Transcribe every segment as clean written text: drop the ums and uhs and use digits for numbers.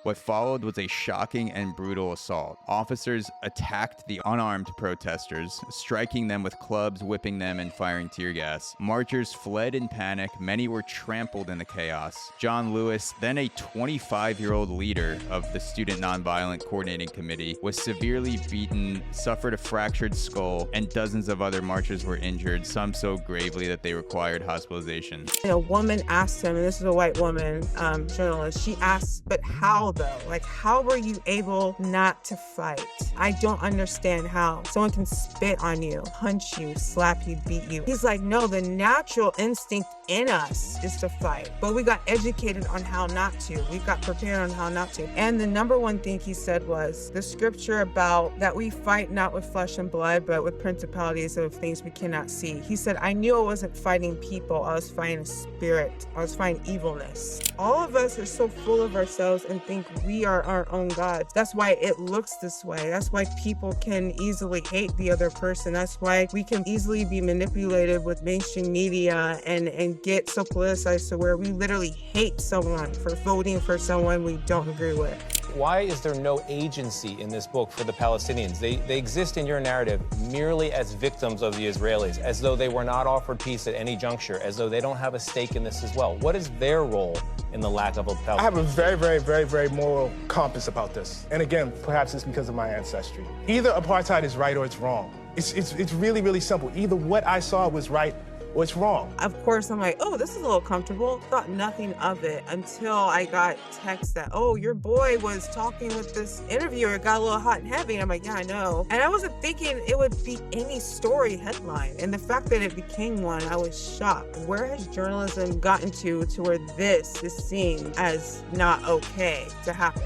What followed was a shocking and brutal assault. Officers attacked the unarmed protesters, striking them with clubs, whipping them, and firing tear gas. Marchers fled in panic. Many were trampled in the chaos. John Lewis, then a 25-year-old leader of the Student Nonviolent Coordinating Committee, was severely beaten, suffered a fractured skull, and dozens of other marchers were injured, some so gravely that they required hospitalization. A woman asked him, and this is a white woman, journalist, she asked, but how though? Like, how were you able not to fight? I don't understand how. Someone can spit on you, punch you, slap you, beat you. He's like, no, the natural instinct in us is to fight. But we got educated on how not to. We got prepared on how not to. And the number one thing he said was the scripture about that we fight not with flesh and blood, but with principalities of things we cannot see. He said, I knew I wasn't fighting people. I was fighting a spirit. I was fighting evilness. All of us are so full of ourselves and think we are our own gods. That's why it looks this way. That's why people can easily hate the other person. That's why we can easily be manipulated with mainstream media and get so politicized to where we literally hate someone for voting for someone we don't agree with. Why is there no agency in this book for the Palestinians? They exist in your narrative merely as victims of the Israelis, as though they were not offered peace at any juncture, as though they don't have a stake in this as well. What is their role in the lack of a Palestinian? I have a very moral compass about this. And again, perhaps it's because of my ancestry. Either apartheid is right or it's wrong. It's really simple. Either what I saw was right or it's wrong. Of course, I'm like, oh, this is a little comfortable. Thought nothing of it until I got text that, oh, your boy was talking with this interviewer. It got a little hot and heavy. And I'm like, yeah, I know. And I wasn't thinking it would be any story headline. And the fact that it became one, I was shocked. Where has journalism gotten to where this is seen as not okay to happen?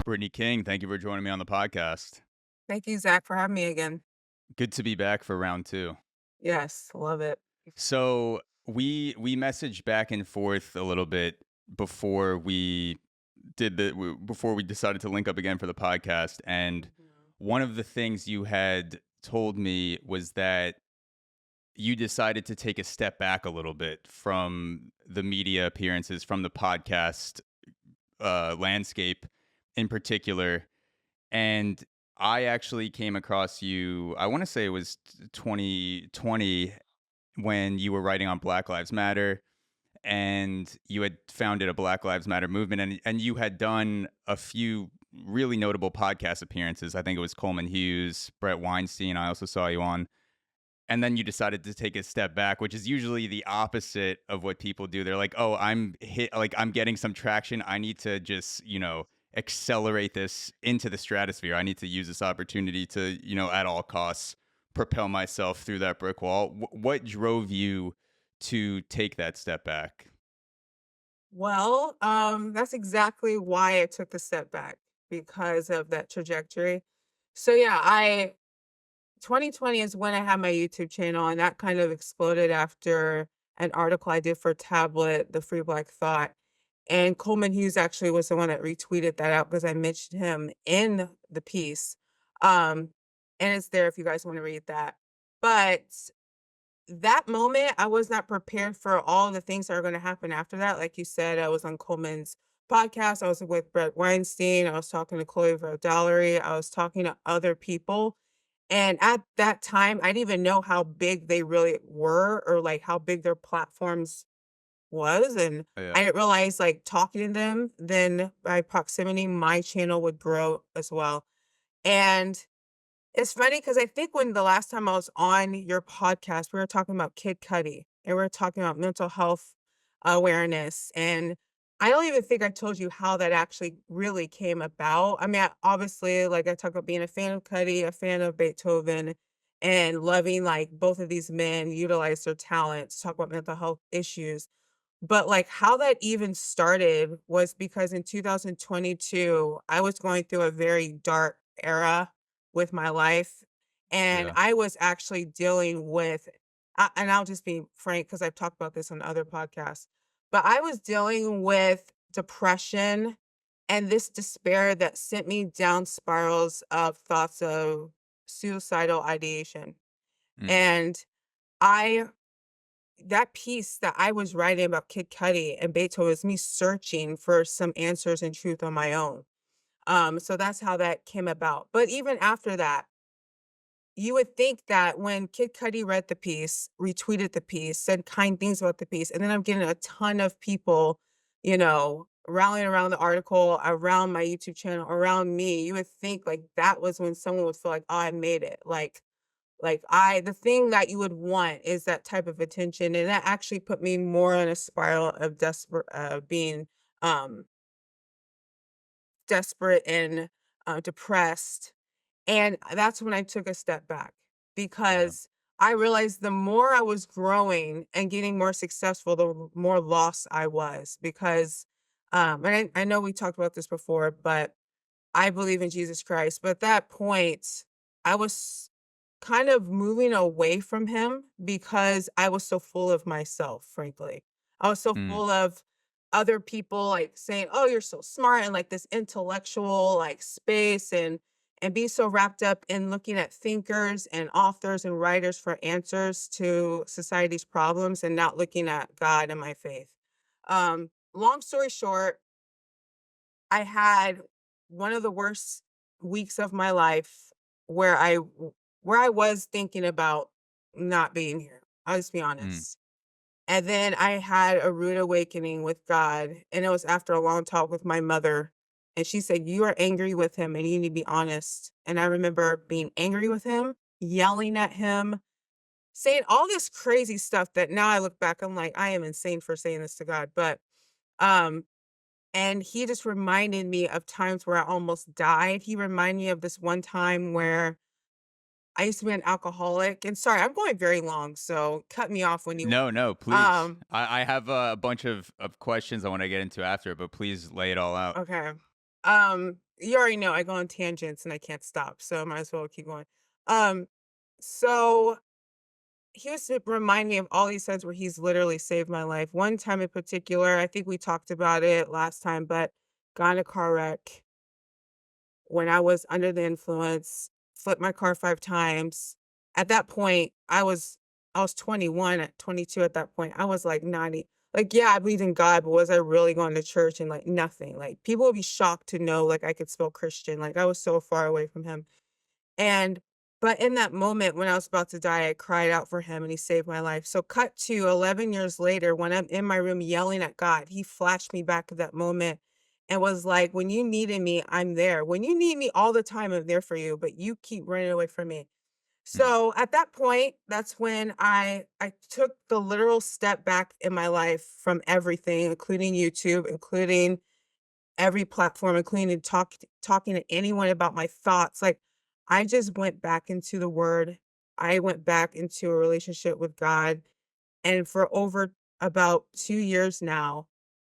Brittany King, thank you for joining me on the podcast. Thank you, Zach, for having me again. Good to be back for round two. Yes, love it. So we messaged back and forth a little bit before we decided to link up again for the podcast. And one of the things you had told me was that you decided to take a step back a little bit from the media appearances, from the podcast landscape in particular. And I actually came across you, I want to say it was 2020, when you were writing on Black Lives Matter, and you had founded a Black Lives Matter movement, and you had done a few really notable podcast appearances. I think it was Coleman Hughes, Brett Weinstein, I also saw you on. And then you decided to take a step back, which is usually the opposite of what people do. They're like, oh, I'm getting some traction. I need to just, accelerate this into the stratosphere. I need to use this opportunity to, at all costs, propel myself through that brick wall. What drove you to take that step back? Well, that's exactly why I took the step back, because of that trajectory. So yeah, 2020 is when I had my YouTube channel, and that kind of exploded after an article I did for Tablet, the Free Black Thought. And Coleman Hughes actually was the one that retweeted that out because I mentioned him in the piece. And it's there if you guys want to read that. But that moment, I was not prepared for all the things that are going to happen after that. Like you said, I was on Coleman's podcast. I was with Brett Weinstein. I was talking to Chloe Valdalery. I was talking to other people. And at that time, I didn't even know how big they really were, or like how big their platforms was. And Yeah. I didn't realize, like, talking to them, then by proximity, my channel would grow as well. And it's funny because I think when the last time I was on your podcast, we were talking about Kid Cudi, and we were talking about mental health awareness. And I don't even think I told you how that actually really came about. I mean, obviously, like, I talk about being a fan of Cudi, a fan of Beethoven, and loving, like, both of these men utilize their talent to talk about mental health issues. But, like, how that even started was because in 2022, I was going through a very dark era with my life, and Yeah. I was actually dealing with and I'll just be frank because I've talked about this on other podcasts, but I was dealing with depression and this despair that sent me down spirals of thoughts of suicidal ideation. Mm. And I that piece that I was writing about Kid Cudi and Beethoven was me searching for some answers and truth on my own. So that's how that came about. But even after that, you would think that when Kid Cudi read the piece, retweeted the piece, said kind things about the piece, and then I'm getting a ton of people, rallying around the article, around my YouTube channel, around me, you would think like that was when someone would feel like, oh, I made it. The thing that you would want is that type of attention. And that actually put me more on a spiral of being um, desperate and depressed. And that's when I took a step back Yeah. because I realized the more I was growing and getting more successful, the more lost I was. Because, and I know we talked about this before, but I believe in Jesus Christ. But at that point, I was kind of moving away from him because I was so full of myself, frankly. I was so Mm. full of other people like saying, "Oh, you're so smart," and like this intellectual like space and being so wrapped up in looking at thinkers and authors and writers for answers to society's problems and not looking at God and my faith. Long story short, I had one of the worst weeks of my life where I was thinking about not being here. I'll just be Mm. honest. And then I had a rude awakening with God, and it was after a long talk with my mother. And she said, "You are angry with him and you need to be honest." And I remember being angry with him, yelling at him, saying all this crazy stuff that now I look back, I'm like, I am insane for saying this to God. But um and he just reminded me of times where I almost died. He reminded me of this one time where I used to be an alcoholic. And sorry, I'm going very long, so cut me off when you No, no, please. um, I have a bunch of questions I want to get into after, but please lay it all out. okay. You already know I go on tangents and I can't stop, so I might as well keep going. Um, so he used to remind me of all these times where he's literally saved my life. One time in particular, I think we talked about it last time, but got in a car wreck when I was under the influence, flipped my car 5 times. At that point, I was 21 at 22 at that point. I was like 90. Like, yeah, I believed in God, but was I really going to church and like nothing? Like people would be shocked to know like I could spell Christian. Like I was so far away from him. And but in that moment when I was about to die, I cried out for him and he saved my life. So cut to 11 years later when I'm in my room yelling at God, he flashed me back to that moment and was like, "When you needed me, I'm there. When you need me all the time, I'm there for you, but you keep running away from me." Mm. So at that point, that's when I took the literal step back in my life from everything, including YouTube, including every platform, including talking to anyone about my thoughts. Like I just went back into the word. I went back into a relationship with God. And for over about 2 years now,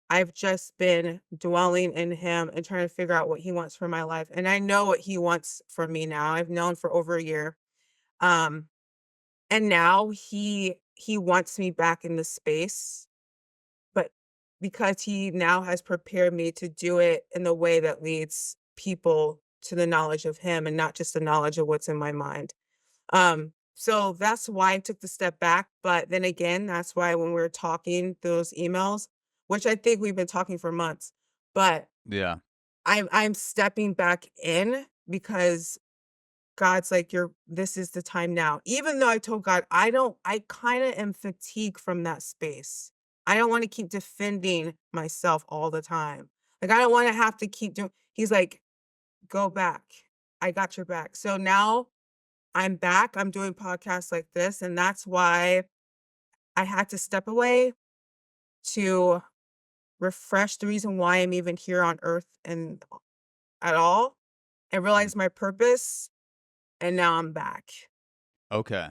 I've just been dwelling in him and trying to figure out what he wants for my life. And I know what he wants for me now. I've known for over a year. Um, and now he wants me back in the space, but because he now has prepared me to do it in the way that leads people to the knowledge of him and not just the knowledge of what's in my mind. So that's why I took the step back. But then again, that's why when we were talking those emails, which I think we've been talking for months, but Yeah. I'm stepping back in because God's like, this is the time now. Even though I told God, I kind of am fatigued from that space. I don't want to keep defending myself all the time. Like, I don't want to have to keep doing, he's like, go back. I got your back. So now I'm back. I'm doing podcasts like this. And that's why I had to step away to refresh the reason why I'm even here on earth and at all and Mm. realize my purpose. And now I'm back. Okay.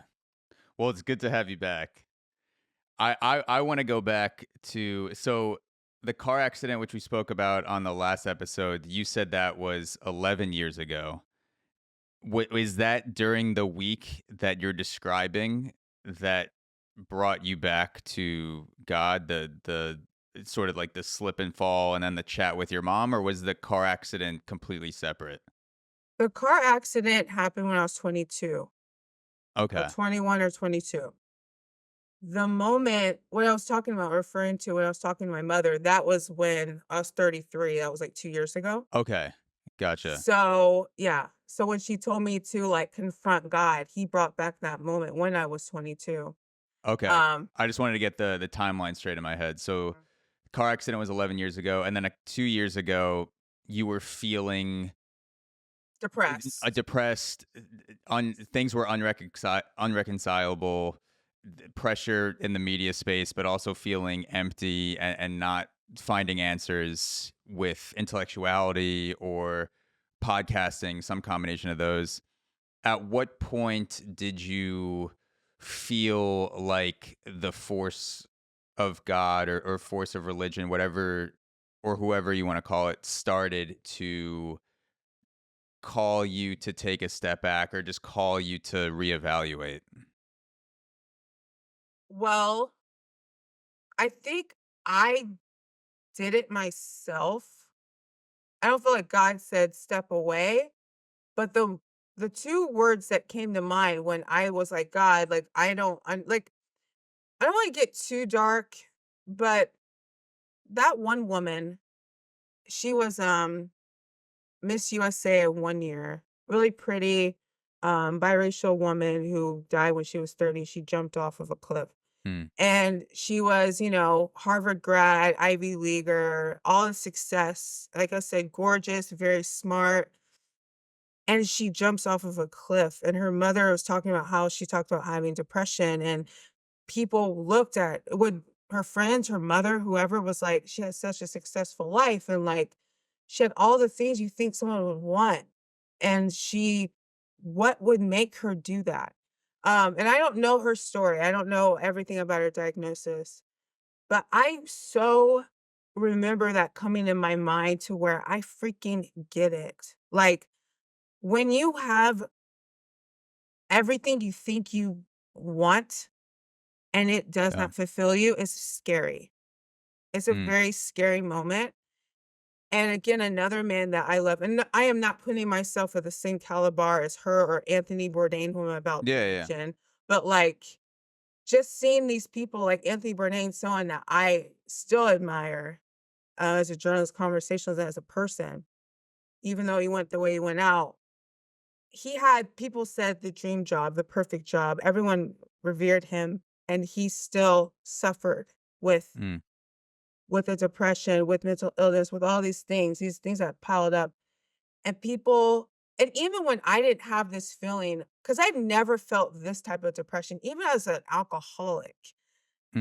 Well, it's good to have you back. I want to go back to the car accident which we spoke about on the last episode. You said that was 11 years ago. Is that during the week that you're describing that brought you back to God? The it's sort of like the slip and fall, and then the chat with your mom, or was the car accident completely separate? The car accident happened when I was 22, or Okay. 21 or 22. The moment what I was talking about, referring to when I was talking to my mother, that was when I was 33. That was like 2 years ago. Okay. Gotcha. So, yeah. So when she told me to, like, confront God, he brought back that moment when I was 22. Okay. Um I just wanted to get the timeline straight in my head. So car accident was 11 years ago, and then 2 years ago, you were feeling Depressed. depressed. Things were unreconcilable. Pressure in the media space, but also feeling empty and not finding answers with intellectuality or podcasting, some combination of those. At what point did you feel like the force of God or force of religion, whatever or whoever you want to call it, started to call you to take a step back or just call you to reevaluate? Well, I think I did it myself. I don't feel like God said step away, but the two words that came to mind when I was like, God, like I don't want to get too dark, but that one woman, she was Miss USA one year. Really pretty, biracial woman who died when she was 30. She jumped off of a cliff. Hmm. And she was, Harvard grad, Ivy Leaguer, all the success. Like I said, gorgeous, very smart. And she jumps off of a cliff. And her mother was talking about how she talked about having depression. And people looked at would her friends, her mother, whoever was like, she has such a successful life. And like, she had all the things you think someone would want. And what would make her do that? And I don't know her story. I don't know everything about her diagnosis, but I so remember that coming in my mind to where I freaking get it. Like when you have everything you think you want and it does Yeah. not fulfill you, it's scary. It's a Hmm. very scary moment. And again, another man that I love, and I am not putting myself at the same caliber as her or Anthony Bourdain, who I'm about to Yeah. Yeah. mention, but like just seeing these people like Anthony Bourdain, someone that I still admire as a journalist, conversations as a person, even though he went the way he went out. He had people said the dream job, the perfect job. Everyone revered him, and he still suffered with Hmm. the depression, with mental illness, with all these things that piled up. And people, and even when I didn't have this feeling, because I've never felt this type of depression, even as an alcoholic,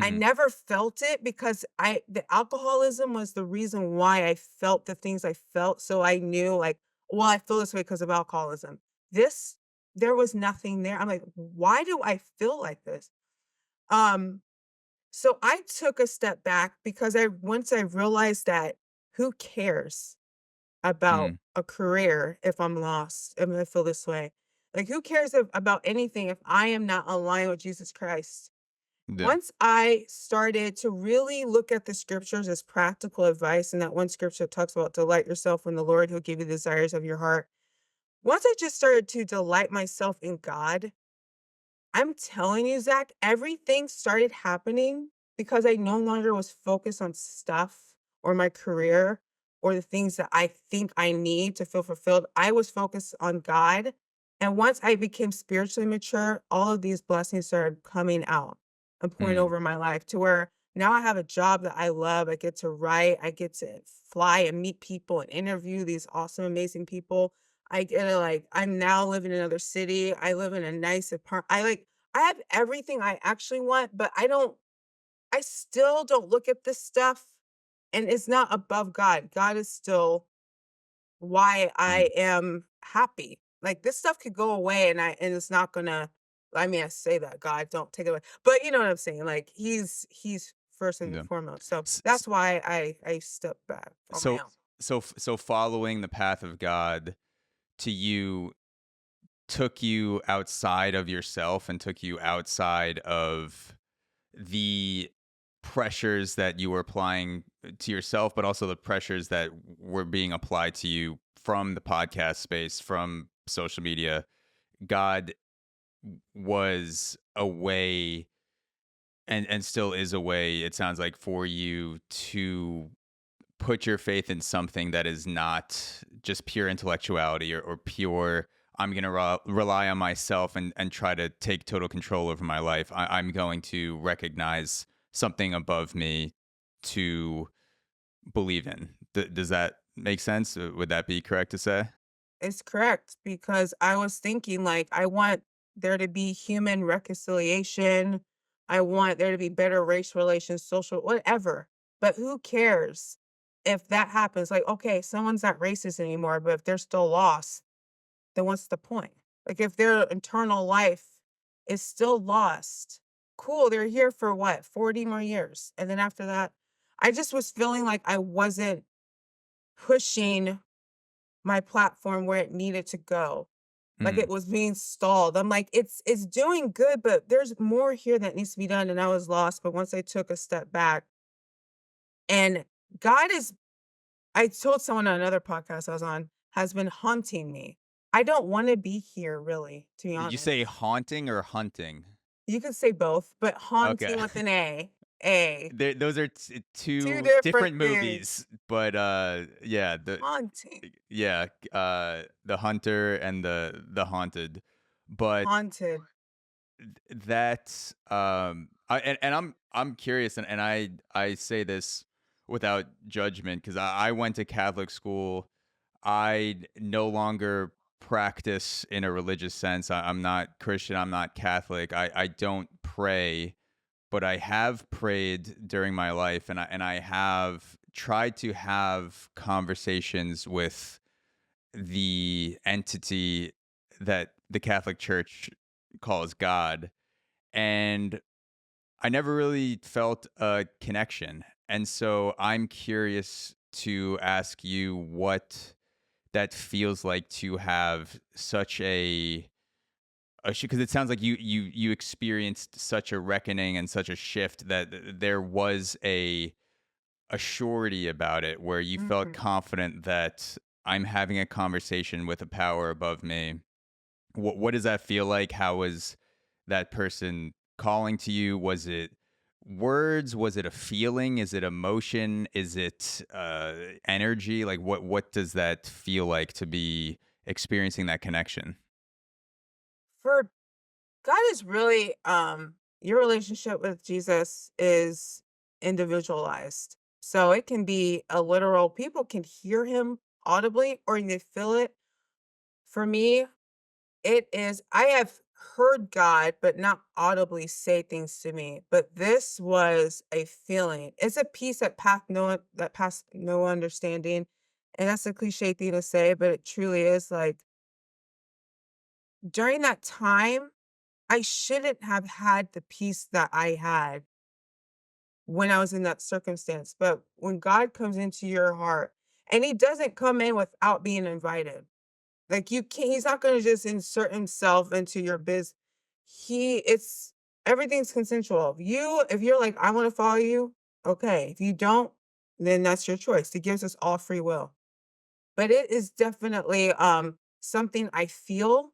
I Hmm. never felt it because the alcoholism was the reason why I felt the things I felt. So I knew like, well, I feel this way because of alcoholism. This, there was nothing there. I'm like, why do I feel like this? Um, so I took a step back because once I realized that who cares about Hmm. a career if I'm lost, if I feel this way? Like who cares about anything if I am not aligned with Jesus Christ? Yeah. Once I started to really look at the scriptures as practical advice, and that one scripture talks about delight yourself in the Lord, He'll give you the desires of your heart. Once I just started to delight myself in God, I'm telling you, Zach, everything started happening because I no longer was focused on stuff or my career or the things that I think I need to feel fulfilled. I was focused on God. And once I became spiritually mature, all of these blessings started coming out and pouring Hmm. over my life to where now I have a job that I love. I get to write, I get to fly and meet people and interview these awesome, amazing people. I get to like, I'm now living in another city. I live in a nice apartment. I have everything I actually want, but I still don't look at this stuff and it's not above God. God is still why Hmm. I am happy. Like this stuff could go away and it's not gonna, I mean, I say that God don't take it away. But you know what I'm saying? Like he's first and Yeah. foremost. So S- s- that's why I step back on my So own. so following the path of God to you took you outside of yourself and took you outside of the pressures that you were applying to yourself, but also the pressures that were being applied to you from the podcast space, from social media. God was a way and still is a way, it sounds like, for you to put your faith in something that is not just pure intellectuality or pure, I'm going to rely on myself and try to take total control over my life. I'm going to recognize something above me to believe in. Does that make sense? Would that be correct to say? It's correct because I was thinking like I want there to be human reconciliation. I want there to be better race relations, social, whatever. But who cares if that happens? Like, okay, someone's not racist anymore, but if they're still lost, then what's the point? Like if their internal life is still lost, cool, they're here for what, 40 more years. And then after that, I just was feeling like I wasn't pushing my platform where it needed to go. Like it Mm. was being stalled. I'm like, it's doing good, but there's more here that needs to be done. And I was lost. But once I took a step back and God is, I told someone on another podcast I was on, has been haunting me. I don't want to be here really, to be Did you honest. say haunting or hunting? You could say both, but Okay. haunting with an A. A. Those are Two two different different things. movies, but yeah, Haunting. yeah, the hunter and the haunted, but Haunted. that's and I'm curious, and I say this without judgment because I went to Catholic school. I no longer practice in a religious sense. I'm not Christian. I'm not Catholic. I don't pray, but I have prayed during my life, and I have tried to have conversations with the entity that the Catholic Church calls God, and I never really felt a connection. And so I'm curious to ask you what that feels like to have such a because it sounds like you experienced such a reckoning and such a shift that there was a surety about it where you felt Mhm. confident that I'm having a conversation with a power above me. What does that feel like? How was that person calling to you? Was it words? Was it a feeling? Is it emotion? Is it energy? Like what does that feel like to be experiencing that connection? For God is really your relationship with Jesus is individualized. So it can be a literal people can hear him audibly or they feel it. For me, it is I have heard God but not audibly say things to me. But this was a feeling. It's a peace that past no understanding. And that's a cliche thing to say, but it truly is like during that time I shouldn't have had the peace that I had when I was in that circumstance. But when God comes into your heart, and he doesn't come in without being invited. Like you can't, he's not gonna just insert himself into your biz. It's everything's consensual. If you're like, I want to follow you, okay. If you don't, then that's your choice. He gives us all free will. But it is definitely something I feel.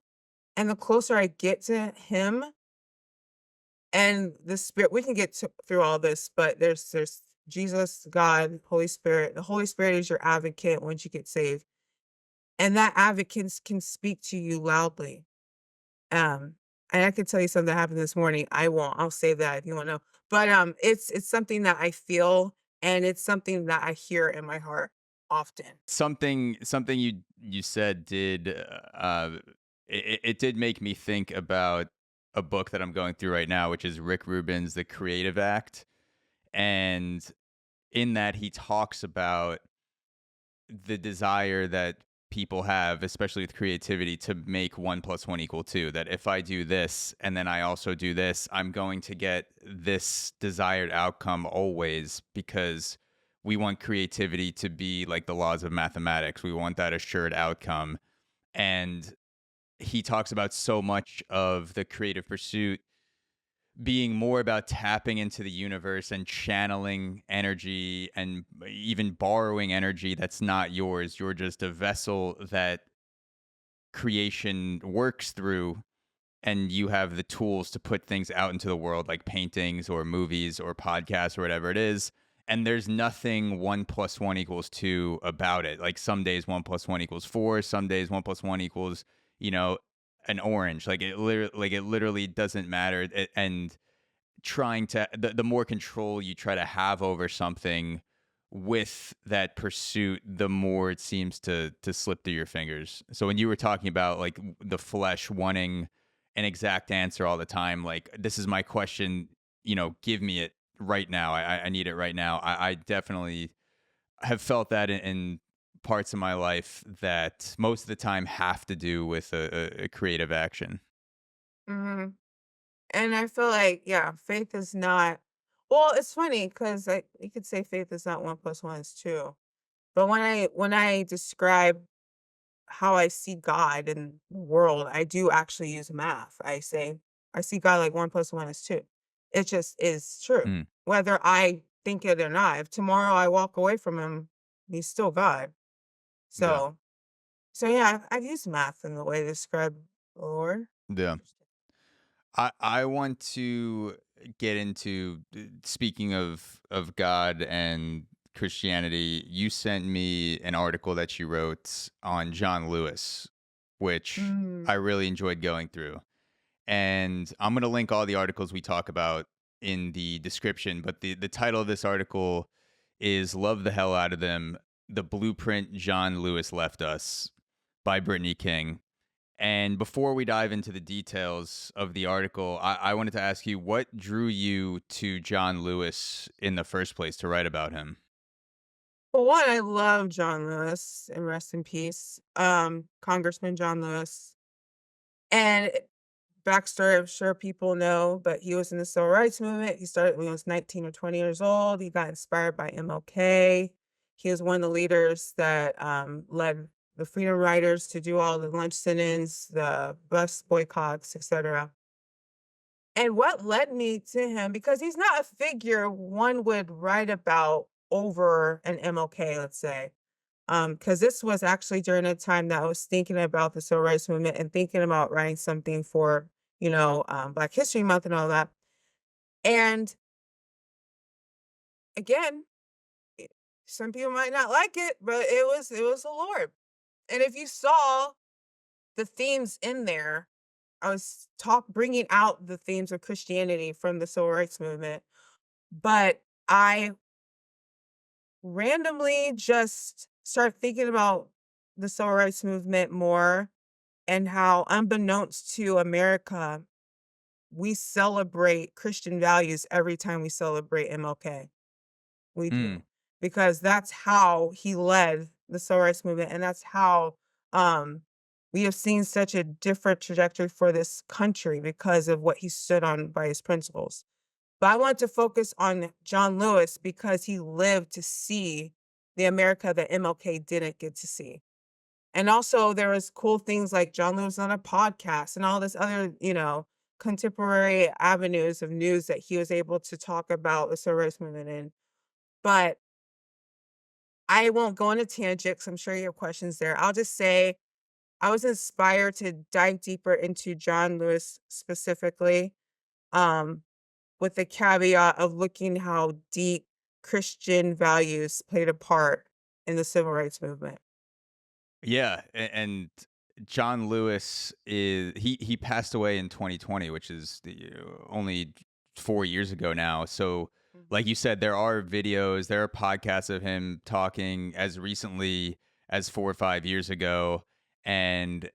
And the closer I get to him, and the spirit we can get through all this, but there's Jesus, God, Holy Spirit. The Holy Spirit is your advocate once you get saved, and that advocate can speak to you loudly. um and I can tell you something that happened this morning. I'll save that if you want to know, but it's something that I feel, and it's something that I hear in my heart often. Something you said did it did make me think about a book that I'm going through right now, which is Rick Rubin's The Creative Act. And in that he talks about the desire that people have, especially with creativity, to make 1 + 1 = 2. That if I do this and then I also do this, I'm going to get this desired outcome always, because we want creativity to be like the laws of mathematics. We want that assured outcome. And he talks about so much of the creative pursuit being more about tapping into the universe and channeling energy and even borrowing energy that's not yours. You're just a vessel that creation works through. and you have the tools to put things out into the world, like paintings or movies or podcasts or whatever it is. And there's nothing 1 + 1 = 2 about it. Like some days 1 + 1 = 4, some days 1 + 1 equals, you know, an orange. It literally doesn't matter. And trying to the more control you try to have over something with that pursuit, the more it seems to slip through your fingers. So when you were talking about like the flesh wanting an exact answer all the time, like this is my question, give me it right now. I need it right now. I definitely have felt that in parts of my life that most of the time have to do with a creative action. Mhm. And I feel like, yeah, faith is not, well, it's funny because you could say faith is not 1 + 1 is 2. But when I describe how I see God in the world, I do actually use math. I say I see God like 1 + 1 is 2. It just is true, Mm, whether I think it or not. If tomorrow I walk away from him, he's still God. yeah. So, so yeah, I've used math in the way to describe the Lord. Yeah. I want to get into speaking of God and Christianity. You sent me an article that you wrote on John Lewis, which Mm. I really enjoyed going through. And I'm going to link all the articles we talk about in the description, but the title of this article is Love the Hell Out of Them: The Blueprint John Lewis Left Us by Brittany King. And before we dive into the details of the article, I wanted to ask you what drew you to John Lewis in the first place to write about him? Well, one, I love John Lewis and rest in peace. Congressman John Lewis. And backstory, I'm sure people know, but he was in the civil rights movement. He started when he was 19 or 20 years old. He got inspired by MLK. He was one of the leaders that led the Freedom Riders to do all the lunch sit-ins, the bus boycotts, etc. And what led me to him, because he's not a figure one would write about over an MLK, let's say. Because this was actually during a time that I was thinking about the civil rights movement and thinking about writing something for, Black History Month and all that. And again, i- some people might not like it, but it was the Lord. And if you saw the themes in there, I was bringing out the themes of Christianity from the civil rights movement, but I randomly just started thinking about the civil rights movement more and how, unbeknownst to America, we celebrate Christian values every time we celebrate MLK. We Mm, do. Because that's how he led the civil rights movement, and that's how um, we have seen such a different trajectory for this country because of what he stood on by his principles. But I want to focus on John Lewis because he lived to see the America that MLK didn't get to see. And also there was cool things like John Lewis on a podcast and all this other, contemporary avenues of news that he was able to talk about the civil rights movement in. But I won't go on a tangent 'cause I'm sure you have questions there. I'll just say I was inspired to dive deeper into John Lewis specifically, um, with the caveat of looking how deep Christian values played a part in the civil rights movement. yeah, and John Lewis he passed away in 2020, which is only 4 years ago now. So, like Mhm. you said, there are videos, there are podcasts of him talking as recently as 4 or 5 years ago, and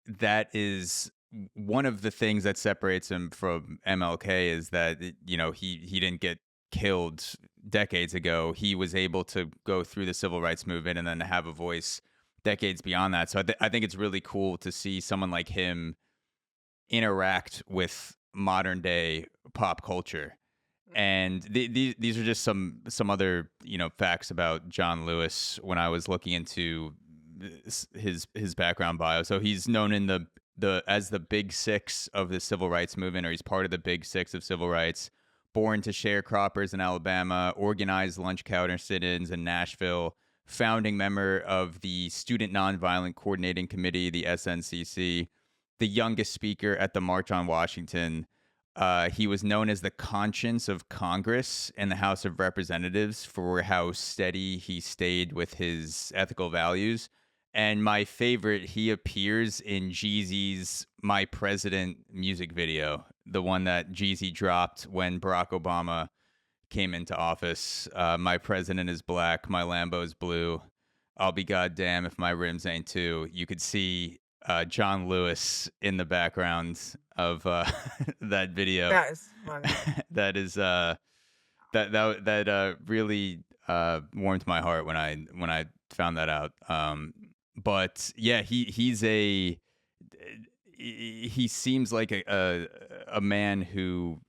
that is one of the things that separates him from MLK is that he didn't get killed decades ago. He was able to go through the civil rights movement and then have a voice decades beyond that. So I think it's really cool to see someone like him interact with modern day pop culture. And these are just some other facts about John Lewis when I was looking into his background bio. So he's known in the as the Big Six of the civil rights movement, or he's part of the Big Six of civil rights. Born to sharecroppers in Alabama, organized lunch counter sit-ins in Nashville, founding member of the Student Nonviolent Coordinating Committee, the SNCC, the youngest speaker at the March on Washington. He was known as the conscience of Congress in the House of Representatives for how steady he stayed with his ethical values. And my favorite, he appears in Jeezy's My President music video, the one that Jeezy dropped when Barack Obama came into office. My president is black, my Lambo's blue. I'll be goddamn if my rims ain't too. You could see John Lewis in the background of that video. That is funny. That is really warmed my heart when I found that out. But yeah, he seems like a man who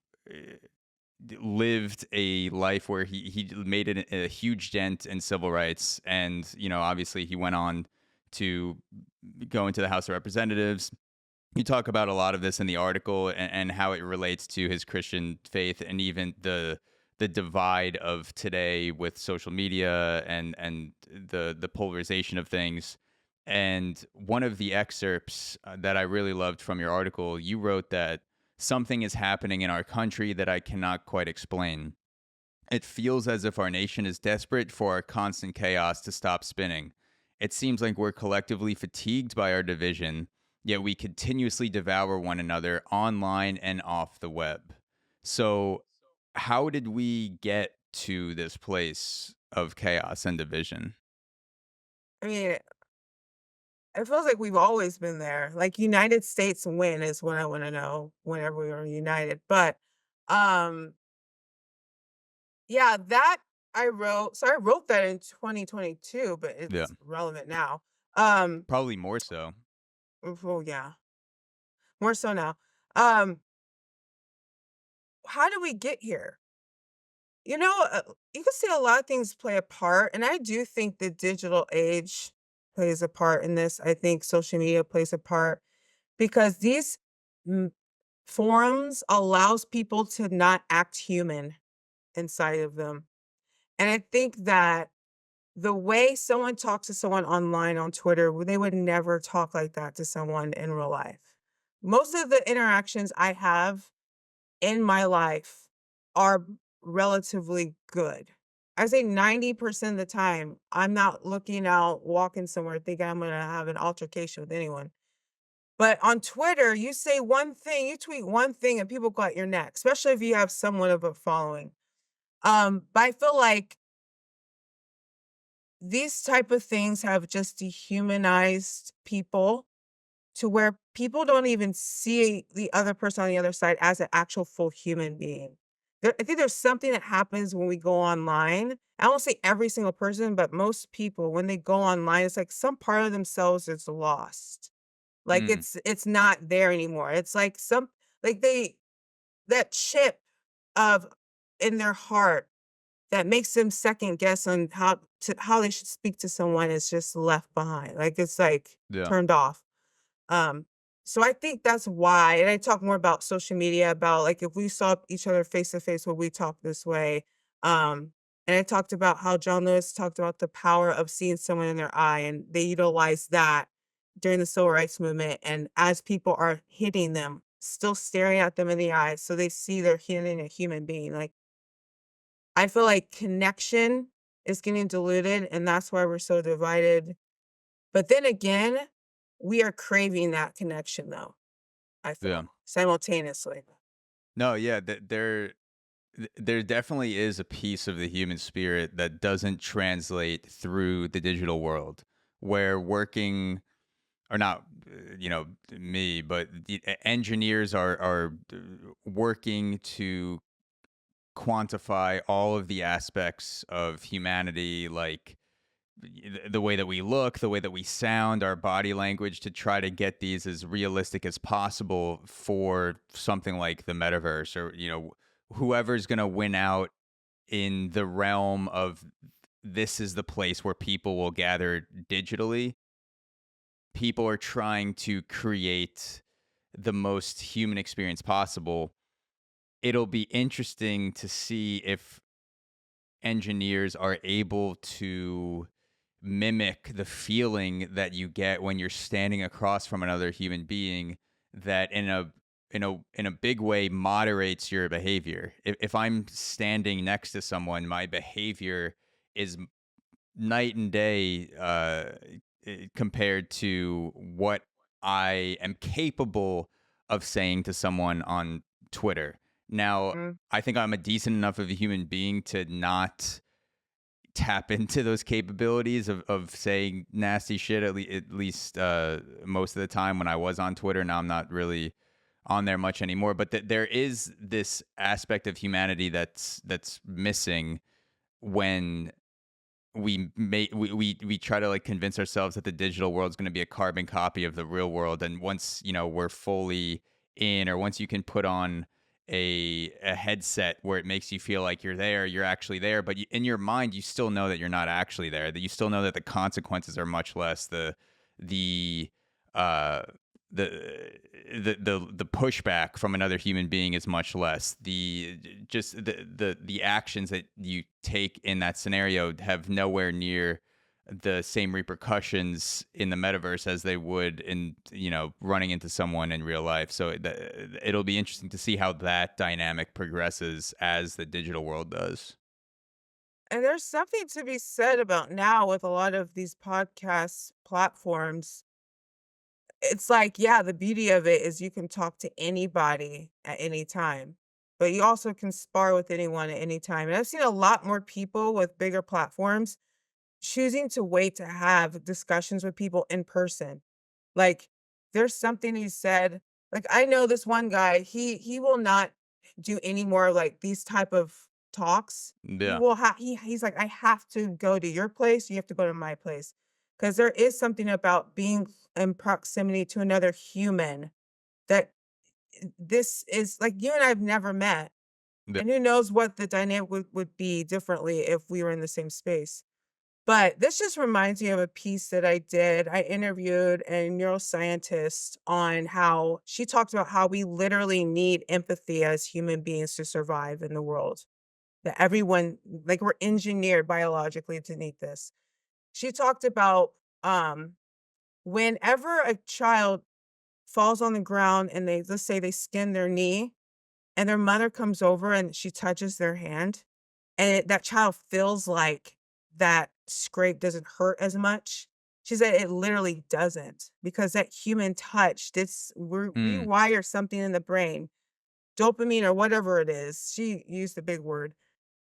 lived a life where he made a huge dent in civil rights, and obviously he went on to go into the House of Representatives. You talk about a lot of this in the article, and how it relates to his Christian faith, and even the divide of today with social media and the polarization of things. And one of the excerpts that I really loved from your article, you wrote that something is happening in our country that I cannot quite explain. It feels as if our nation is desperate for our constant chaos to stop spinning. It seems like we're collectively fatigued by our division, yet we continuously devour one another online and off the web. So, how did we get to this place of chaos and division? I mean, it feels like we've always been there. Like United States when is what I want to know whenever we were united. But um yeah, that I wrote that in 2022, but Yeah, it's relevant now. Um probably more so. well, yeah, more so now. Um how do we get here? You can see a lot of things play a part, and I do think the digital age plays a part in this. I think social media plays a part because these mm, forums allows people to not act human inside of them. And I think that the way someone talks to someone online on Twitter, they would never talk like that to someone in real life. Most of the interactions I have in my life are relatively good. I say 90% of the time, I'm not looking out, walking somewhere, thinking I'm going to have an altercation with anyone. But on Twitter, you say one thing, you tweet one thing, and people go at your neck, especially if you have somewhat of a following. But I feel like these type of things have just dehumanized people to where people don't even see the other person on the other side as an actual full human being. I think there's something that happens when we go online. I won't say every single person, but most people, when they go online, it's like some part of themselves is lost. Like Mm, it's not there anymore. It's like like that chip of in their heart that makes them second guess on how they should speak to someone is just left behind. Like it's like yeah, turned off. Um, so I think that's why, and I talk more about social media about like if we saw each other face to face, would we talk this way? And I talked about how John Lewis talked about the power of seeing someone in their eye, and they utilized that during the civil rights movement. And as people are hitting them, still staring at them in the eyes, so they see they're hitting a human being. Like I feel like connection is getting diluted, and that's why we're so divided. But then again, we are craving that connection though, I yeah. feel, simultaneously. No, yeah, there definitely is a piece of the human spirit that doesn't translate through the digital world, where working, or not, me, but the engineers are working to quantify all of the aspects of humanity, like the way that we look, the way that we sound, our body language, to try to get these as realistic as possible for something like the metaverse, or whoever's going to win out in the realm of this is the place where people will gather digitally. People are trying to create the most human experience possible. It'll be interesting to see if engineers are able to mimic the feeling that you get when you're standing across from another human being that in a big way moderates your behavior. If I'm standing next to someone, my behavior is night and day compared to what I am capable of saying to someone on Twitter. Now, Mm. I think I'm a decent enough of a human being to not tap into those capabilities of saying nasty shit at least most of the time when I was on Twitter. Now I'm not really on there much anymore, but there is this aspect of humanity that's missing when we try to like convince ourselves that the digital world is going to be a carbon copy of the real world, and once we're fully in, or once you can put on a headset where it makes you feel like you're actually there, but in your mind you still know that you're not actually there, that you still know that the consequences are much less, the uh the pushback from another human being is much less. The actions that you take in that scenario have nowhere near the same repercussions in the metaverse as they would in running into someone in real life. So it'll be interesting to see how that dynamic progresses as the digital world does. And there's something to be said about now with a lot of these podcast platforms. It's like, yeah, the beauty of it is you can talk to anybody at any time, but you also can spar with anyone at any time. And I've seen a lot more people with bigger platforms choosing to wait to have discussions with people in person. Like, there's something he said, like, I know this one guy, he will not do any more like these type of talks. He Yeah. will he's like, I have to go to your place, you have to go to my place. Because there is something about being in proximity to another human that this is like you and I have never met. Yeah. And who knows what the dynamic would be differently if we were in the same space. But this just reminds me of a piece that I did. I interviewed a neuroscientist on how she talked about how we literally need empathy as human beings to survive in the world. That everyone, like we're engineered biologically to need this. She talked about um, whenever a child falls on the ground and let's say they skin their knee and their mother comes over and she touches their hand and that child feels like that scrape doesn't hurt as much. She said it literally doesn't because that human touch, this Mm, rewire something in the brain, dopamine or whatever it is. She used a big word,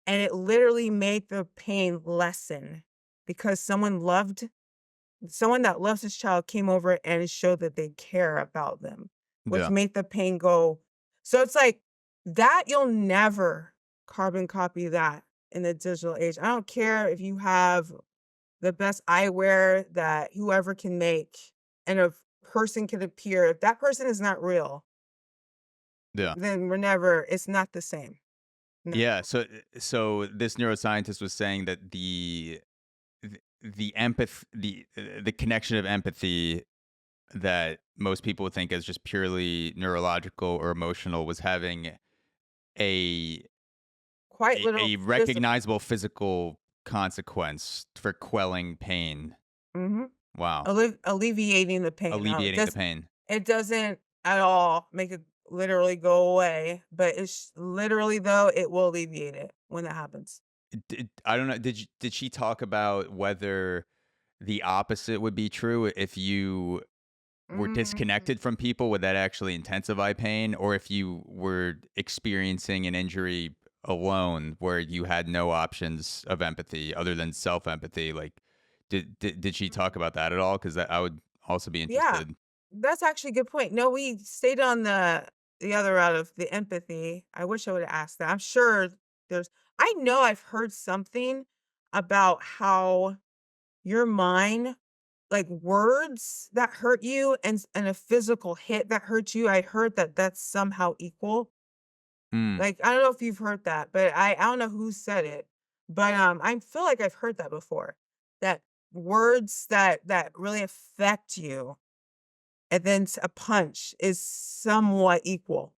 and it literally made the pain lessen because someone that loves this child came over and showed that they care about them, which yeah. made the pain go. So it's like that you'll never carbon copy that in the digital age. I don't care if you have the best eyewear that whoever can make and a person can appear. If that person is not real, Yeah. then it's not the same. Never. Yeah, so this neuroscientist was saying that the connection of empathy that most people would think as just purely neurological or emotional was having a Quite a little physical. recognizable physical consequence for quelling pain. Mhm. Wow. Alleviating the pain. Now, Alleviating the pain. it doesn't at all make it literally go away, but it's literally though, it will alleviate it when that happens. I don't know. Did she talk about whether the opposite would be true if you were Mm. disconnected from people? Would that actually intensify pain, or if you were experiencing an injury alone, where you had no options of empathy other than self empathy? Like, did she talk about that at all? Because I would also be Yeah, interested. that's actually a good point. No, we stayed on the other route of the empathy. I wish I would have asked that. I'm sure I know I've heard something about how your mind, like words that hurt you and a physical hit that hurts you, I heard that that's somehow equal. Mm. Like, I don't know if you've heard that, but I don't know who said it, but, I feel like I've heard that before, that words that really affect you, and then a punch is somewhat equal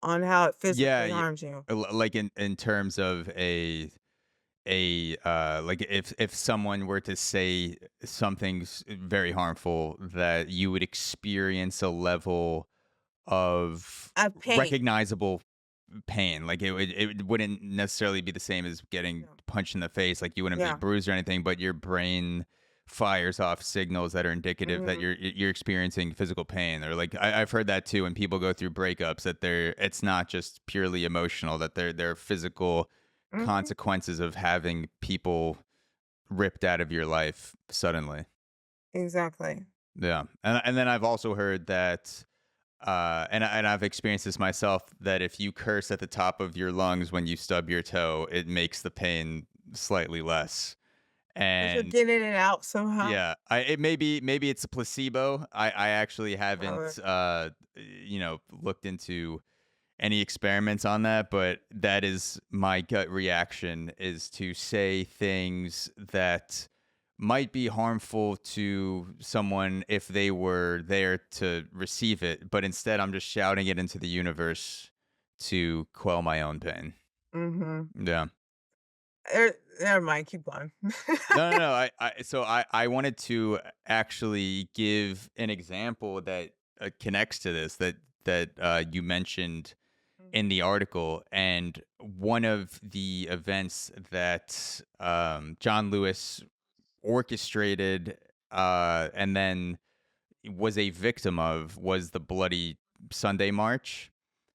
on how it Yeah, physically harms you. like in terms of like if someone were to say something very harmful, that you would experience a level of Of pain. recognizable pain. Like it wouldn't necessarily be the same as getting Yeah. punched in the face. Like you wouldn't be Yeah. bruised or anything, but your brain fires off signals that are indicative that Mhm. you're experiencing physical pain. Or like I've heard that too when people go through breakups that it's not just purely emotional, that there are physical Mhm. consequences of having people ripped out of your life suddenly. Exactly. Yeah, and then I've also heard that, and I've experienced this myself, that if you curse at the top of your lungs when you stub your toe, it makes the pain slightly less. 'Cause you're And getting it out somehow. yeah, it maybe it's a placebo. I actually Or haven't looked into any experiments on that, but that is my gut reaction, is to say things that might be harmful to someone if they were there to receive it, but instead I'm just shouting it into the universe to quell my own pain. mhm. Yeah. Never mind, keep going. No, no, no. I wanted to actually give an example that connects to this, that you mentioned in Mhm. the article. And one of the events that John Lewis orchestrated, and then was a victim of, was the Bloody Sunday March.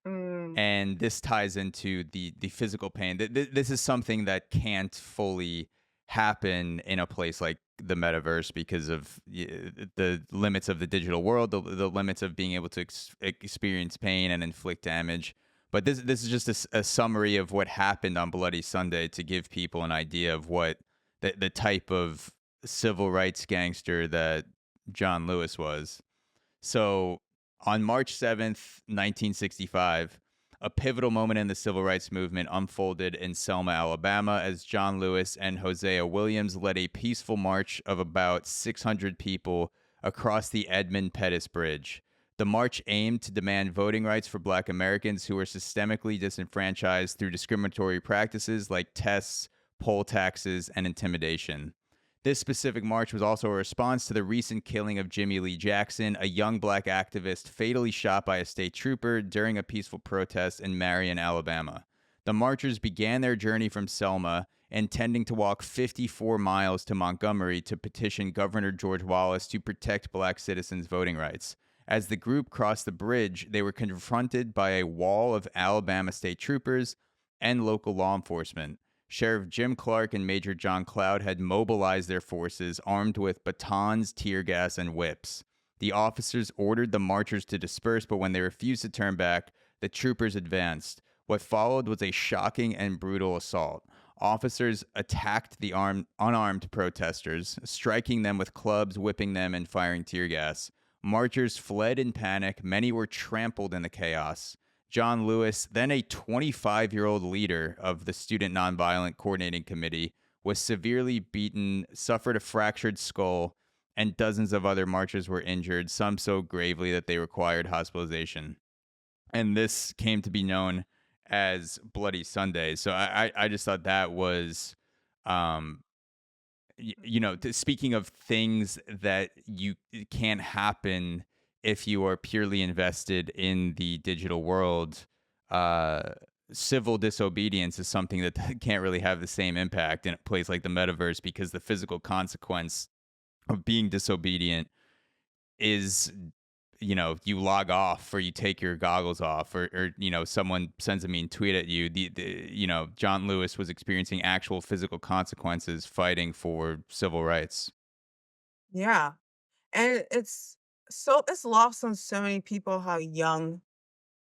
Mm, And this ties into the physical pain. This is something that can't fully happen in a place like the metaverse because of the limits of the digital world, the limits of being able to experience pain and inflict damage. But this is just a summary of what happened on Bloody Sunday to give people an idea of what the type of civil rights gangster that John Lewis was. So on March 7th, 1965, a pivotal moment in the civil rights movement unfolded in Selma, Alabama, as John Lewis and Hosea Williams led a peaceful march of about 600 people across the Edmund Pettus Bridge. The march aimed to demand voting rights for Black Americans who were systemically disenfranchised through discriminatory practices like tests, poll taxes, and intimidation. This specific march was also a response to the recent killing of Jimmy Lee Jackson, a young black activist fatally shot by a state trooper during a peaceful protest in Marion, Alabama. The marchers began their journey from Selma, intending to walk 54 miles to Montgomery to petition Governor George Wallace to protect black citizens' voting rights. As the group crossed the bridge, they were confronted by a wall of Alabama state troopers and local law enforcement. Sheriff Jim Clark and Major John Cloud had mobilized their forces armed with batons, tear gas, and whips. The officers ordered the marchers to disperse, but when they refused to turn back, the troopers advanced. What followed was a shocking and brutal assault. Officers attacked the unarmed protesters, striking them with clubs, whipping them, and firing tear gas. Marchers fled in panic. Many were trampled in the chaos. John Lewis, then a 25-year-old leader of the Student Nonviolent Coordinating Committee, was severely beaten, suffered a fractured skull, and dozens of other marchers were injured, some so gravely that they required hospitalization. And this came to be known as Bloody Sunday. So I just thought that was, um, speaking of things that you can't happen if you are purely invested in the digital world. uh Civil disobedience is something that can't really have the same impact in a place like the metaverse, because the physical consequence of being disobedient is, you log off, or you take your goggles off, or someone sends a mean tweet at you. John Lewis was experiencing actual physical consequences fighting for civil rights. yeah, and it's lost on so many people how young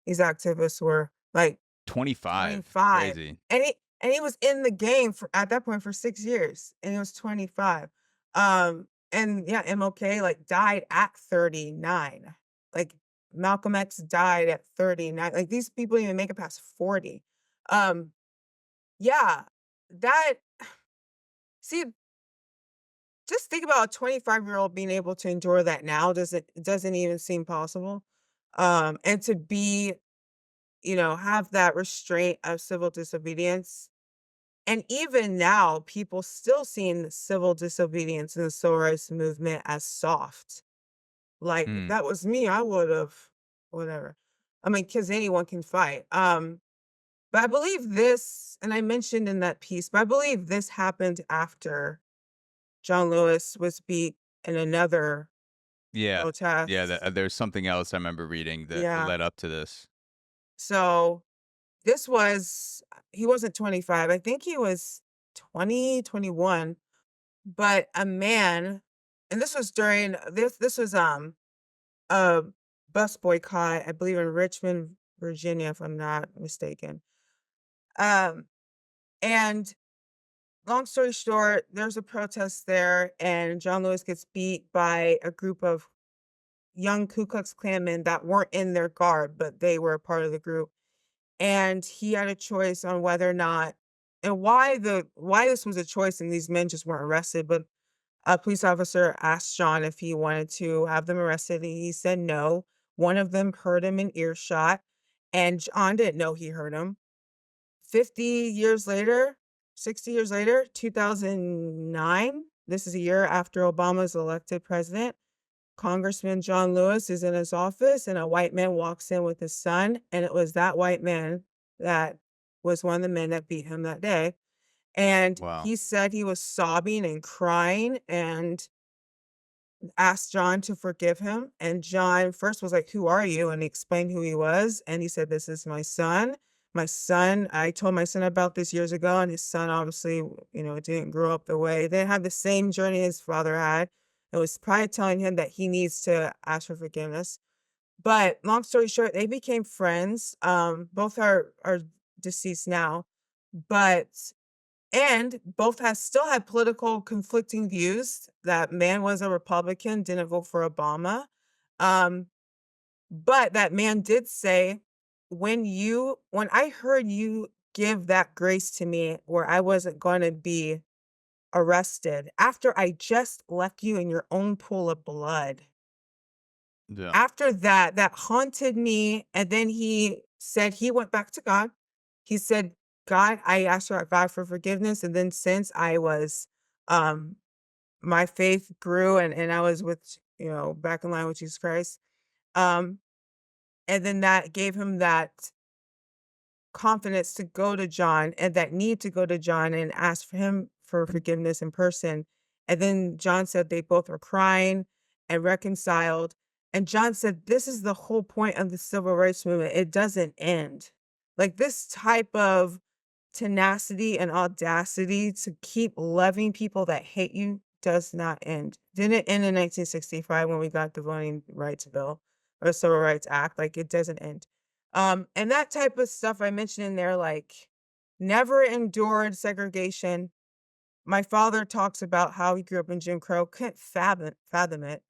these activists were, like 25, 25, crazy. and he was in the game for at that point for 6 years, and he was 25. And yeah, MLK, like, died at 39. Like, Malcolm X died at 39. Like, these people didn't even make it past 40. Um, yeah, that see, just think about a 25-year-old being able to endure that now, doesn't even seem possible. And to be, have that restraint of civil disobedience. And even now, people still seeing the civil disobedience in the civil rights movement as soft. Like, if Hmm. that was me, I would've whatever. I mean, because anyone can fight. But I believe this, and I mentioned in that piece, but I believe this happened after John Lewis was beat in another Yeah. Yeah, protest. there's something else I remember reading that Yeah. led up to this. So this was, he wasn't 25. I think he was 20, 21. But a man, and this was during this was a bus boycott, I believe in Richmond, Virginia, if I'm not mistaken. Um, and long story short, there's a protest there, and John Lewis gets beat by a group of young Ku Klux Klanmen that weren't in their garb, but they were a part of the group. And he had a choice on whether or not, and why this was a choice and these men just weren't arrested, but a police officer asked John if he wanted to have them arrested, and he said no. One of them heard him in earshot, and John didn't know he heard him. 50 years later, 60 years later, 2009, this is a year after Obama's elected president, Congressman John Lewis is in his office, and a white man walks in with his son, and it was that white man that was one of the men that beat him that day. And Wow. he said he was sobbing and crying and asked John to forgive him. And John first was like, "Who are you?" And he explained who he was. And he said, "This is my son. My son, I told my son about this years ago." And his son obviously, didn't grow up the way. They had the same journey his father had. It was probably telling him that he needs to ask for forgiveness. But long story short, they became friends. Both are deceased now. But and both has still had political conflicting views. That man was a Republican, didn't vote for Obama. Um, but that man did say, when I heard you give that grace to me where I wasn't gonna be arrested after I just left you in your own pool of blood. Yeah. After that, that haunted me, and then he said he went back to God. He said, "God, I asked for God for forgiveness, and then since I was, um my faith grew and I was with, back in line with Jesus Christ." Um, and then that gave him that confidence to go to John and that need to go to John and ask for him for forgiveness in person. And then John said they both were crying and reconciled. And John said, "This is the whole point of the civil rights movement. It doesn't end." Like this type of tenacity and audacity to keep loving people that hate you does not end. Didn't end in 1965 when we got the Voting Rights Bill or Civil Rights Act. Like it doesn't end. And that type of stuff I mentioned in there, like never endured segregation. My father talks about how he grew up in Jim Crow, couldn't fathom it.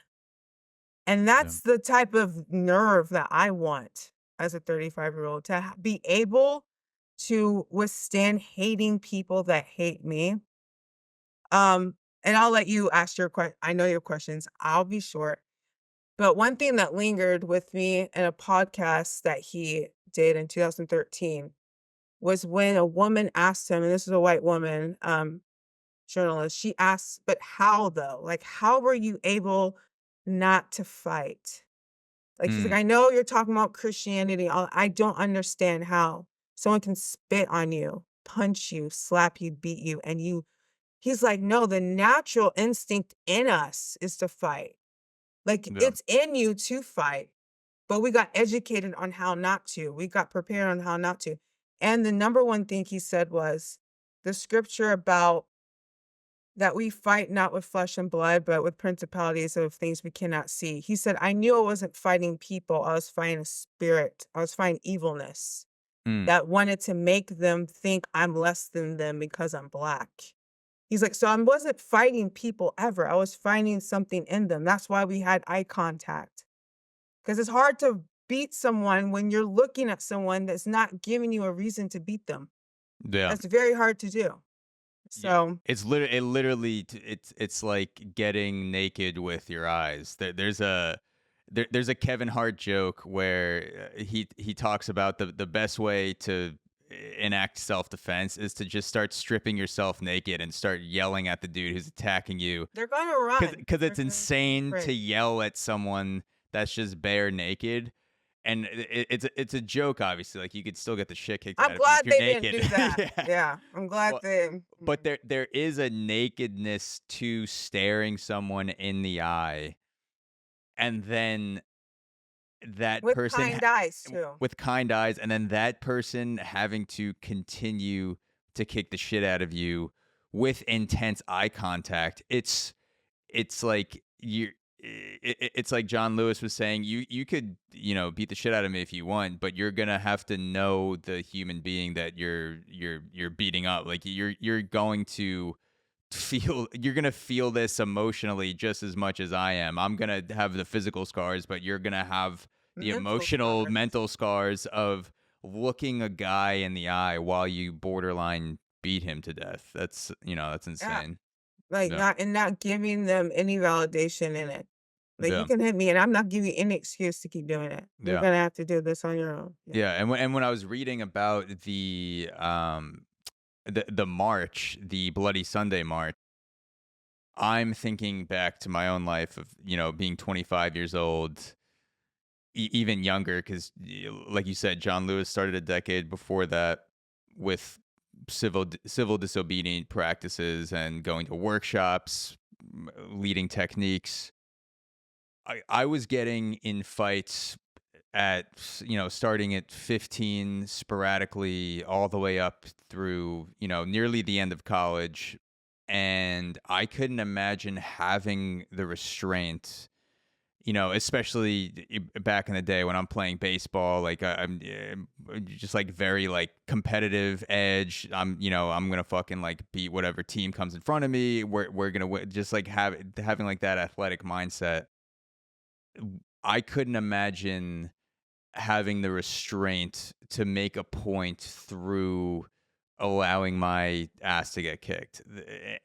And Yeah. that's the type of nerve that I want as a 35-year-old to be able to withstand hating people that hate me. And I'll let you ask your question. I know your questions. I'll be short. But one thing that lingered with me in a podcast that he did in 2013 was when a woman asked him, and this is a white woman, journalist, she asked, "But how though? Like, how were you able not to fight?" Like, she's like, Mm. "I know you're talking about Christianity. I don't understand how someone can spit on you, punch you, slap you, beat you, and you." He's like, "No, the natural instinct in us is to fight. Like, Yeah. it's in you to fight, but we got educated on how not to. We got prepared on how not to." And the number one thing he said was the scripture about that we fight not with flesh and blood, but with principalities of things we cannot see. He said, "I knew I wasn't fighting people. I was fighting a spirit. I was fighting evilness Mm. that wanted to make them think I'm less than them because I'm black." He's like, "So I wasn't fighting people ever. I was finding something in them. That's why we had eye contact. Because it's hard to beat someone when you're looking at someone that's not giving you a reason to beat them. Yeah. That's very hard to do." Yeah. So, It's like getting naked with your eyes. There's a Kevin Hart joke where he talks about the best way to enact self-defense is to just start stripping yourself naked and start yelling at the dude who's attacking you, they're gonna run. because They're it's gonna insane to sprint. yell at someone that's just bare naked. and it's a joke, obviously. Like, you could still get the shit kicked I'm out of you if glad you're they didn't naked. do that. Yeah. Yeah, I'm glad Well, they. but there is a nakedness to staring someone in the eye, and then that With person kind eyes too. with kind eyes, and then that person having to continue to kick the shit out of you with intense eye contact. It's like it's like John Lewis was saying, you could, beat the shit out of me if you want, but you're gonna have to know the human being that you're beating up. Like, you're going to you're gonna feel this emotionally just as much as I am. I'm gonna have the physical scars, but you're gonna have the Mental emotional, scars. mental scars of looking a guy in the eye while you borderline beat him to death. That's Yeah. insane. Like, Yeah. not giving them any validation in it. Like, you Yeah. can hit me, and I'm not giving you any excuse to keep doing it. You're Yeah. gonna have to do this on your own. Yeah. Yeah, and when I was reading about the march, the Bloody Sunday march, I'm thinking back to my own life of, being 25 years old, even younger, because, like you said, John Lewis started a decade before that with civil disobedient practices and going to workshops, leading techniques. I was getting in fights at, starting at 15 sporadically all the way up through, nearly the end of college. And I couldn't imagine having the restraint, especially back in the day when I'm playing baseball. Like, I'm just like very like competitive edge. I'm gonna fucking like beat whatever team comes in front of me. We're gonna win. Just like having like that athletic mindset. I couldn't imagine having the restraint to make a point through allowing my ass to get kicked.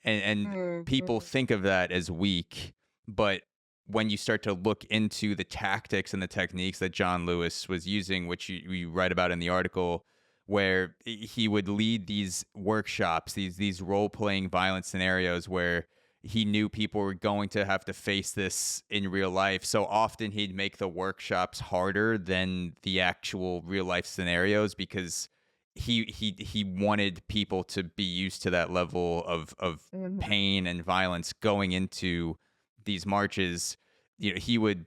And people Mhm. think of that as weak, but when you start to look into the tactics and the techniques that John Lewis was using, which you write about in the article, where he would lead these workshops, these role-playing violent scenarios where he knew people were going to have to face this in real life. So often he'd make the workshops harder than the actual real life scenarios, because he wanted people to be used to that level of Mhm. pain and violence going into these marches. He would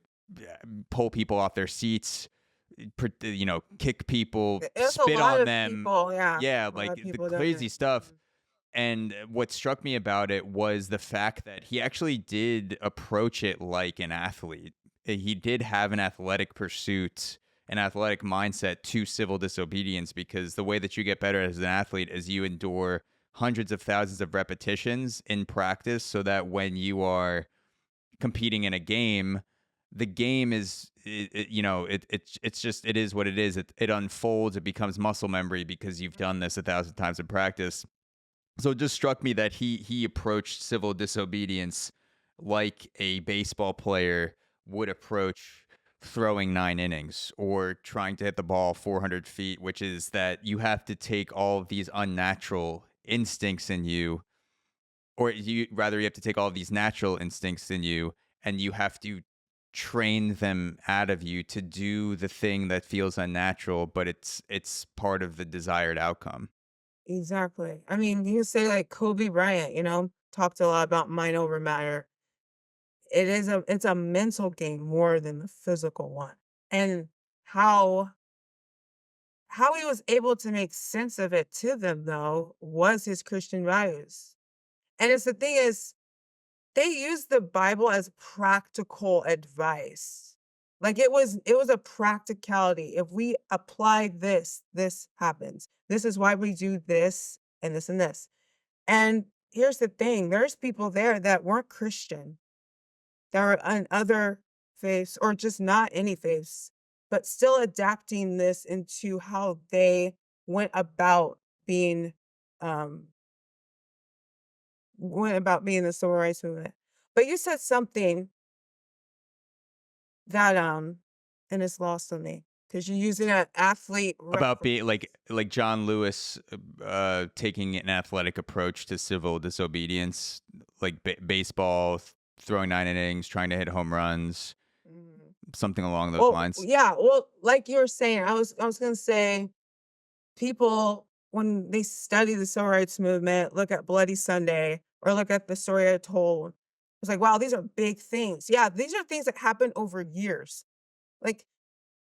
pull people off their seats, kick people, There's a spit lot on of them. people, yeah, Yeah, a lot like of the people done crazy it. stuff. And what struck me about it was the fact that he actually did approach it like an athlete. He did have an athletic pursuit, an athletic mindset to civil disobedience, because the way that you get better as an athlete is you endure hundreds of thousands of repetitions in practice, so that when you are competing in a game, the game is it's just, it is what it is. It unfolds, it becomes muscle memory because you've done this 1,000 times in practice. So it just struck me that he approached civil disobedience like a baseball player would approach throwing 9 innings or trying to hit the ball 400 feet, which is that you have to take all of these unnatural instincts in you, or you have to take all of these natural instincts in you, and you have to train them out of you to do the thing that feels unnatural, but it's part of the desired outcome. Exactly. I mean, you say like Kobe Bryant, talked a lot about mind over matter. It's a mental game more than the physical one. And how how he was able to make sense of it to them though was his Christian values. And it's the thing is, they used the Bible as practical advice. Like, it was a practicality. If we apply this, this happens. This is why we do this and this and this. And here's the thing, there's people there that weren't Christian, that were on other faiths or just not any faiths, but still adapting this into how they went about being um the civil rights movement. But you said something that, and it's lost on me because 'cause you're using an athlete About reference. being like John Lewis, taking an athletic approach to civil disobedience, like baseball, throwing 9 innings, trying to hit home runs. Mhm. something along those Well, lines. yeah, well, like you were saying, I was gonna say people when they study the civil rights movement, look at Bloody Sunday or look at the story I told, it's like, wow, these are big things. Yeah, these are things that happen over years. Like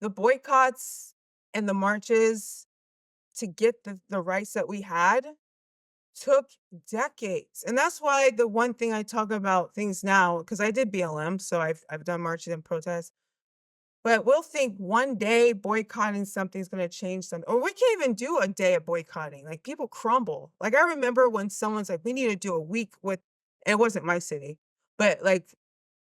the boycotts and the marches to get the rights that we had took decades. And that's why the one thing I talk about things now, because I did BLM, so I've done marches and protests. But we'll think one day boycotting something is gonna change something, or we can't even do a day of boycotting, like, people crumble. Like, I remember when someone's like, "We need to do a week with" and it wasn't my city, but, like,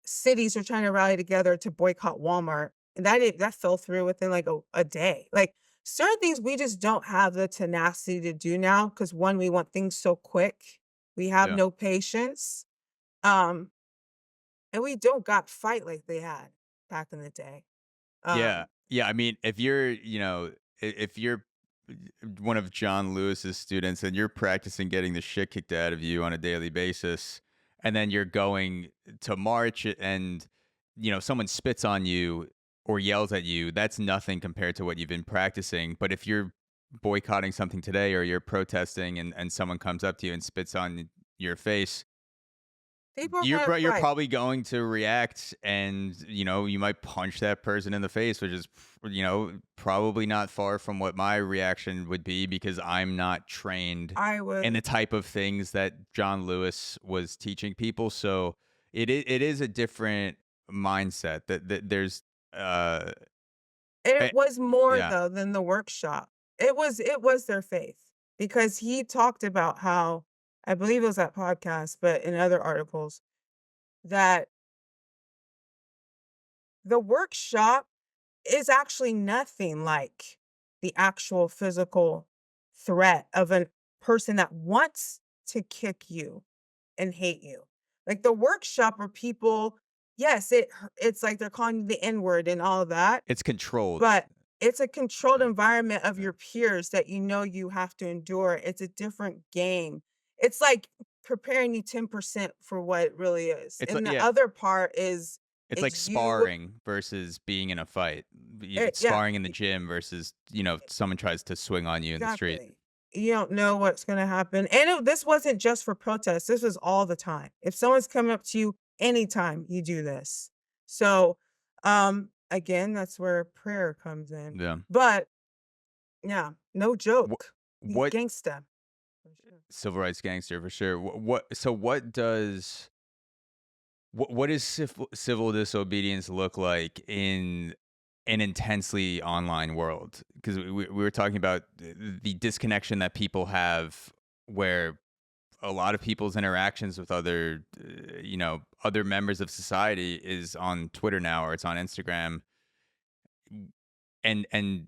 cities are trying to rally together to boycott Walmart, and that fell through within, like, a day. Like, certain things we just don't have the tenacity to do now because 1, we want things so quick. We have Yeah. no patience, um, and we don't got fight like they had back in the day. Yeah. Um Yeah, I mean, if you're, if you're one of John Lewis's students and you're practicing getting the shit kicked out of you on a daily basis, and then you're going to march and, someone spits on you or yells at you, that's nothing compared to what you've been practicing. But if you're boycotting something today or you're protesting and someone comes up to you and spits on your face, People are you're gonna you're fight. probably going to react and, you might punch that person in the face, which is, probably not far from what my reaction would be because I'm not trained I in the would type of things that John Lewis was teaching people. So it is a different mindset that there's, uh, it eh, was more yeah, though than the workshop. It was their faith because he talked about how I believe it was that podcast, but in other articles, that the workshop is actually nothing like the actual physical threat of a person that wants to kick you and hate you. Like the workshop are people, yes, it's like they're calling you the N-word and all of that, it's controlled. but it's a controlled Yeah, environment of yeah. your peers that you know you have to endure. It's a different game. It's like preparing you 10% for what it really is. It's like, And the yeah, other part is it's like is you sparring versus being in a fight. yeah, Sparring in the gym versus, someone tries to swing on you in the street. exactly. You don't know what's gonna happen, and this wasn't just for protests, this was all the time. If someone's coming up to you anytime you do this. So, again, that's where prayer comes in. Yeah. But, yeah, no What joke. He's what gangsta. For sure. civil rights gangster for sure. What does civil disobedience look like in an intensely online world? Because we were talking about the disconnection that people have, where a lot of people's interactions with other members of society is on Twitter now or it's on Instagram, and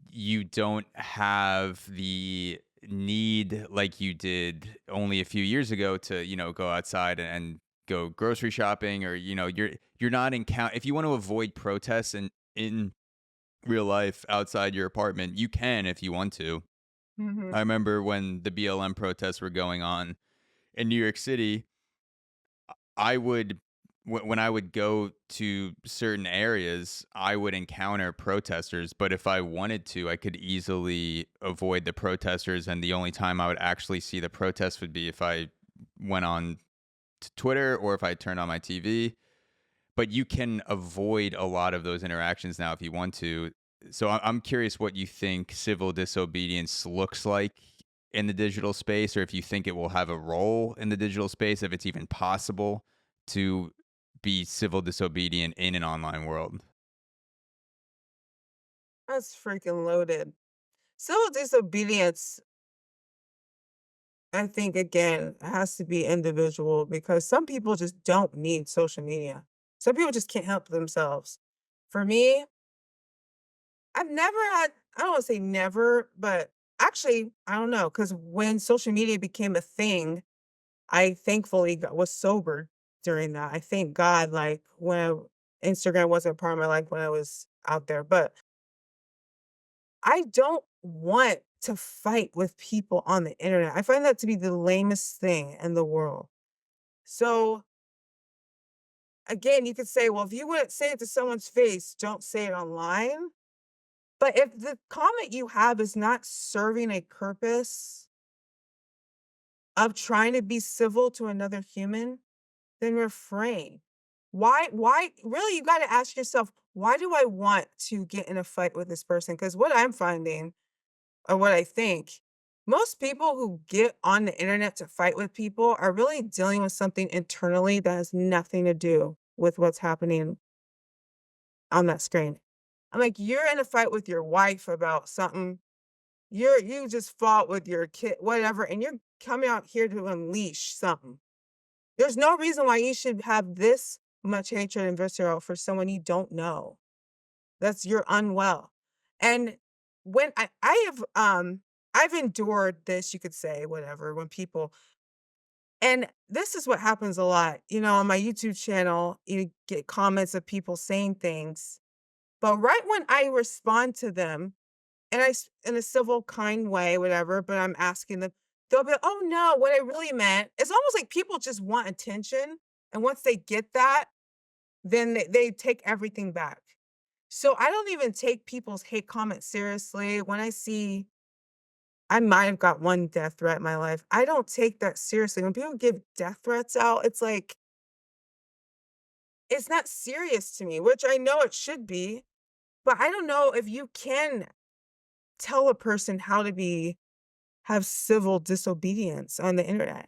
you don't have the need like you did only a few years ago to go outside and go grocery shopping, or you're not if you want to avoid protests in real life outside your apartment, you can if you want to. I Mhm. remember when the BLM protests were going on in New York City, I would when I would go to certain areas, I would encounter protesters, but if I wanted to, I could easily avoid the protesters, and the only time I would actually see the protests would be if I went on to Twitter or if I turned on my TV. But you can avoid a lot of those interactions now if you want to. So I'm curious what you think civil disobedience looks like in the digital space, or if you think it will have a role in the digital space, if it's even possible to be civil disobedient in an online world. That's freaking loaded. Civil disobedience, I think, again, has to be individual because some people just don't need social media. Some people just can't help themselves. For me, I've never had I don't wanna say never, but actually, I don't know, because when social media became a thing, I thankfully was sober during that. I thank God, like, Instagram wasn't a part of my life when I was out there, but I don't want to fight with people on the internet. I find that to be the lamest thing in the world. So, again, you could say, well, if you wouldn't say it to someone's face, don't say it online. But if the comment you have is not serving a purpose of trying to be civil to another human, then refrain. Why really, you got to ask yourself, why do I want to get in a fight with this person? Because what I'm finding, or what I think, most people who get on the internet to fight with people are really dealing with something internally that has nothing to do with what's happening on that screen. I'm like, you're in a fight with your wife about something. You just fought with your kid, whatever, and you're coming out here to unleash something. There's no reason why you should have this much hatred and visceral for someone you don't know. You're unwell. And when I have I've endured this, you could say, whatever, when people, and this is what happens a lot. On my YouTube channel, you get comments of people saying things, but right when I respond to them, and in a civil, kind way, whatever, but I'm asking them, they'll be like, "Oh no, what I really meant." It's almost like people just want attention, and once they get that, then they take everything back. So I don't even take people's hate comments seriously. When I might have got one death threat in my life. I don't take that seriously. When people give death threats out, it's like, it's not serious to me, which I know it should be, but I don't know if you can tell a person how to have civil disobedience on the internet.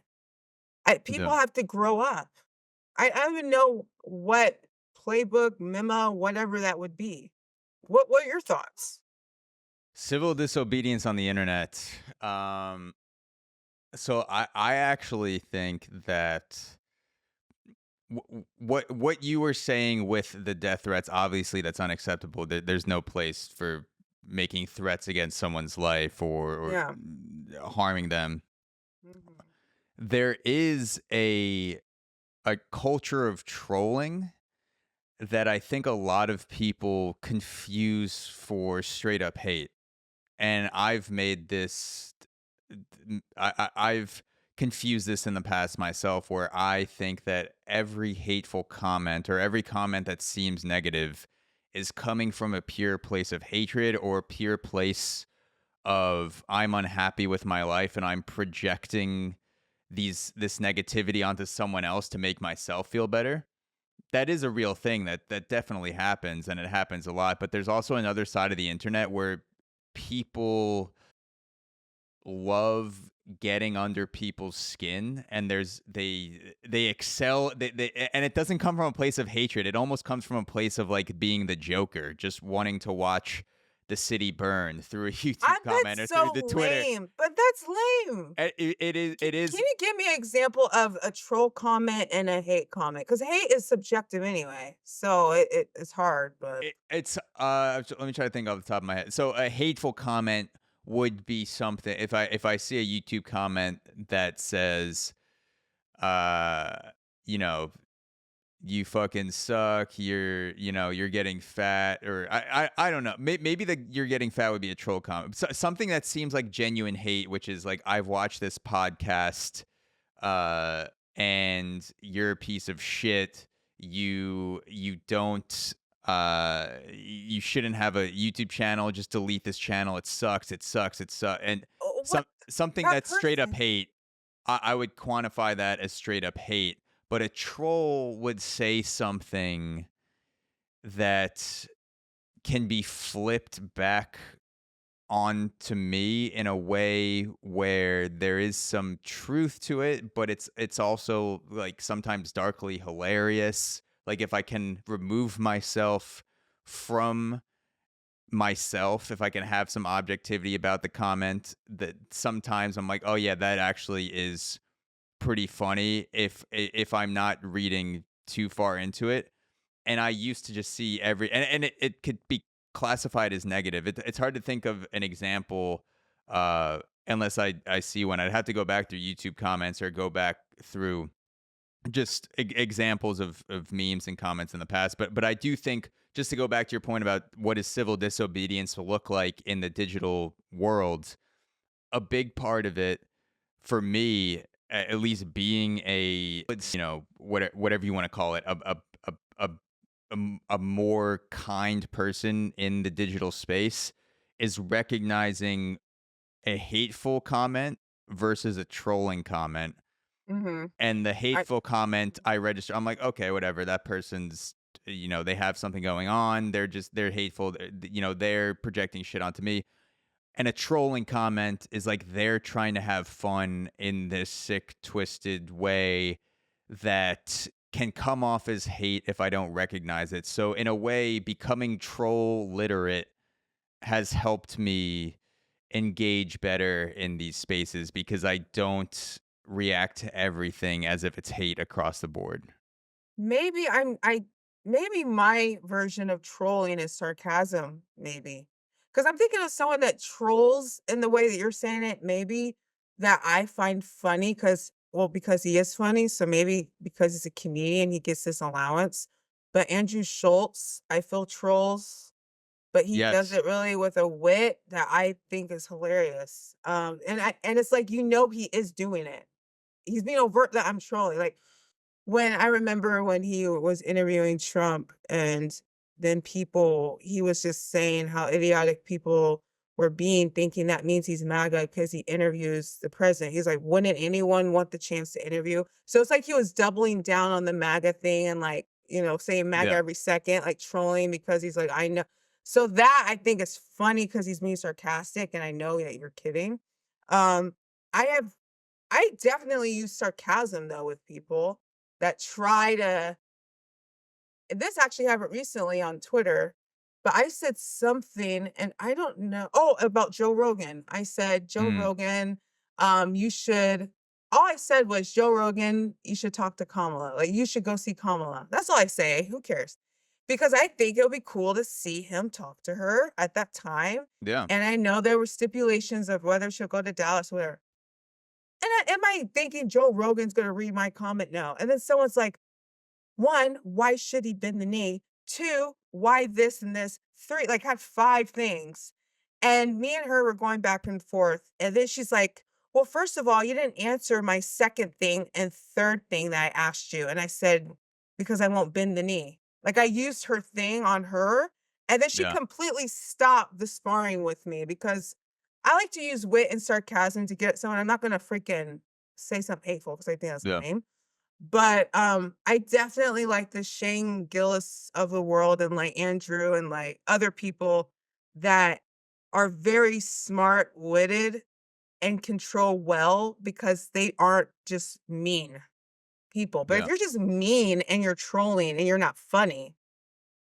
People Yeah. have to grow up. I don't even know what playbook, memo, whatever that would be. What are your thoughts? Civil disobedience on the internet. So I actually think that what you were saying with the death threats, obviously that's unacceptable. There's no place for making threats against someone's life or Yeah. harming them. Mhm. There is a culture of trolling that I think a lot of people confuse for straight up hate. And I've made this I've confused this in the past myself, where I think that every hateful comment or every comment that seems negative is coming from a pure place of hatred or a pure place of I'm unhappy with my life and I'm projecting this negativity onto someone else to make myself feel better. That is a real thing that definitely happens, and it happens a lot. But there's also another side of the internet where people love getting under people's skin, and they excel, and it doesn't come from a place of hatred. It almost comes from a place of like being the Joker, just wanting to watch the city burn through a YouTube comment or That's through so the Twitter. lame, but that's lame. It Can is. you give me an example of a troll comment and a hate comment? Because hate is subjective anyway, so it's hard, but It's so let me try to think off the top of my head. So a hateful comment would be something, if I see a YouTube comment that says, uh, you know, you fucking suck, you're getting fat, or I don't know. Maybe the you're getting fat would be a troll comment. Something that seems like genuine hate, which is like, I've watched this podcast, uh, and you're a piece of shit. You don't you shouldn't have a YouTube channel. Just delete this channel. It sucks. It sucks. It sucks. And what something that that's straight up person hate. I would quantify that as straight up hate. But a troll would say something that can be flipped back onto me in a way where there is some truth to it, but it's also like sometimes darkly hilarious. Like, if I can remove myself from myself, if I can have some objectivity about the comment, that sometimes I'm like, oh yeah, that actually is pretty funny if I'm not reading too far into it. And I used to just see and it could be classified as negative. It's hard to think of an example unless I see one. I'd have to go back through YouTube comments or go back through just examples of memes and comments in the past. But I do think, just to go back to your point about what does civil disobedience look like in the digital world, a big part of it for me, at least being a, whatever you want to call it, a a a more kind person in the digital space is recognizing a hateful comment versus a trolling comment. Mm-hmm. And the I hateful comment I register, I'm like, okay, whatever. That person's, they have something going on. They're hateful. They're projecting shit onto me. And a trolling comment is like they're trying to have fun in this sick, twisted way that can come off as hate if I don't recognize it. So, in a way, becoming troll literate has helped me engage better in these spaces because I don't react to everything as if it's hate across the board. maybe I'm I maybe my version of trolling is sarcasm, maybe. Because I'm thinking of someone that trolls in the way that you're saying it, maybe that I find funny because he is funny, so maybe because he's a comedian, he gets this allowance. But Andrew Schultz, I feel trolls, but he does Yes. it really with a wit that I think is hilarious. And it's like he is doing it. He's being overt that I'm trolling. Like when I remember when he was interviewing Trump and then he was just saying how idiotic people were being, thinking that means he's MAGA because he interviews the president. He's like, wouldn't anyone want the chance to interview? So it's like he was doubling down on the MAGA thing and like, saying MAGA Yeah. every second, like trolling because he's like, I know. So that I think is funny because he's being sarcastic and I know that you're kidding. Um, I have I definitely use sarcasm though with people that try to this actually happened recently on Twitter, but I said something and I don't know. Oh, about Joe Rogan. I said, Joe Mm, Rogan, you should all I said was Joe Rogan, you should talk to Kamala. Like you should go see Kamala. That's all I say. Who cares? Because I think it would be cool to see him talk to her at that time. yeah. And I know there were stipulations of whether she'll go to Dallas or whatever. And am I thinking Joe Rogan's gonna read my comment? No. And then someone's like, one, why should he bend the knee? Two, why this and this? Three, like had five things. And me and her were going back and forth. And then she's like, well, first of all, you didn't answer my second thing and third thing that I asked you. And I said, because I won't bend the knee. Like I used her thing on her. And then she Yeah. completely stopped the sparring with me because I like to use wit and sarcasm to get someone. I'm not going to freaking say something hateful because I think that's Yeah. lame. But, I definitely like the Shane Gillis of the world and, like, Andrew and, like, other people that are very smart-witted and control well because they aren't just mean people. But if Yeah. you're just mean and you're trolling and you're not funny,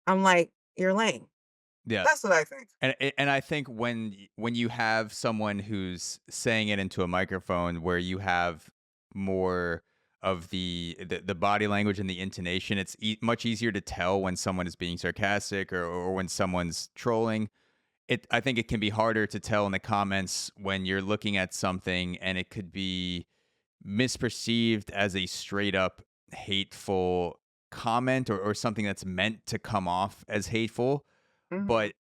I'm like, "You're lame." Yeah. That's what I think. And I think when you have someone who's saying it into a microphone where you have more of the body language and the intonation, it's much easier to tell when someone is being sarcastic or when someone's trolling. I think it can be harder to tell in the comments when you're looking at something and it could be misperceived as a straight up hateful comment or something that's meant to come off as hateful. Mhm. But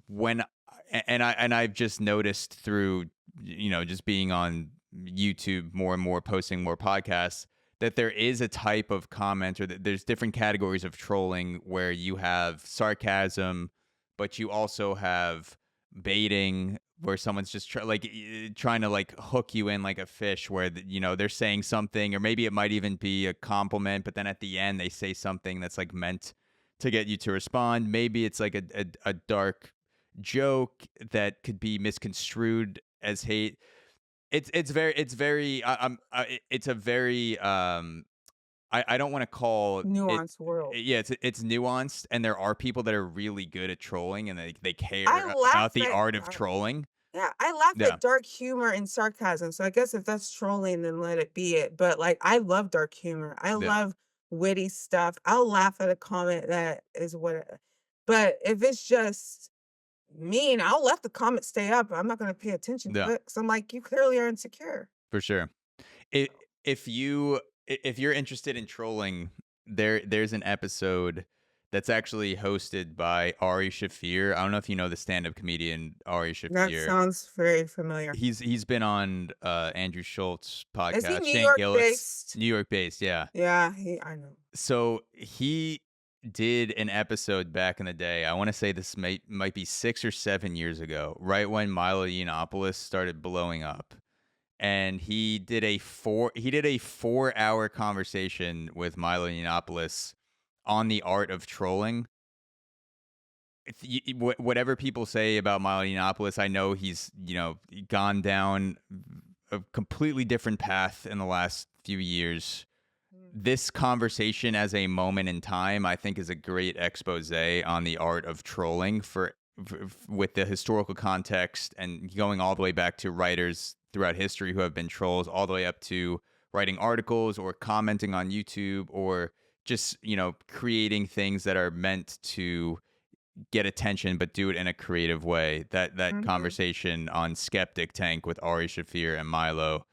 when I've just noticed through just being on YouTube more and more, posting more podcasts, that there is a type of comment or that there's different categories of trolling where you have sarcasm, but you also have baiting where someone's just trying to like hook you in like a fish where they're saying something or maybe it might even be a compliment, but then at the end they say something that's like meant to get you to respond. Maybe it's like a dark joke that could be misconstrued as hate. It's a very I don't want to call it. Nuanced world. Yeah, it's nuanced, and there are people that are really good at trolling, and they I care about laugh the at art of trolling. Yeah, I laugh Yeah, at dark humor and sarcasm. So I guess if that's trolling, then let it be it. But like, I love dark humor. I yeah, love witty stuff. I'll laugh at a comment that is what. But if it's just mean, I'll let the comment stay up. I'm not going to pay attention to yeah, it. So I'm like, you clearly are insecure. for sure. It, if you're interested in trolling, there's an episode that's actually hosted by Ari Shafir. I don't know if you know the stand-up comedian Ari That Shafir. sounds very familiar. He's been on Andrew Schultz Is he podcast, New Shane York Gillis, based? New York based, yeah. Yeah, I know. So he did an episode back in the day. I want to say this might be 6 or 7 years ago, right when Milo Yiannopoulos started blowing up. And he did a 4-hour conversation with Milo Yiannopoulos on the art of trolling. Whatever people say about Milo Yiannopoulos, I know he's gone down a completely different path in the last few years. This conversation as a moment in time, I think, is a great expose on the art of trolling with the historical context and going all the way back to writers throughout history who have been trolls, all the way up to writing articles or commenting on YouTube or just, creating things that are meant to get attention but do it in a creative way. That Mhm. conversation on Skeptic Tank with Ari Shafir and Milo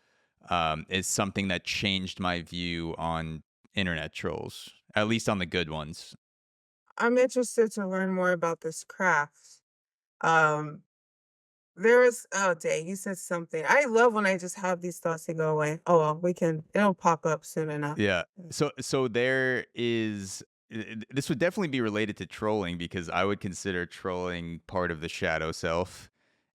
is something that changed my view on internet trolls, at least on the good ones. I'm interested to learn more about this craft. Um, there is, oh dang, you said something. I love when I just have these thoughts to go away. Oh well, it'll pop up soon enough. Yeah. Mm. So there is this would definitely be related to trolling because I would consider trolling part of the shadow self.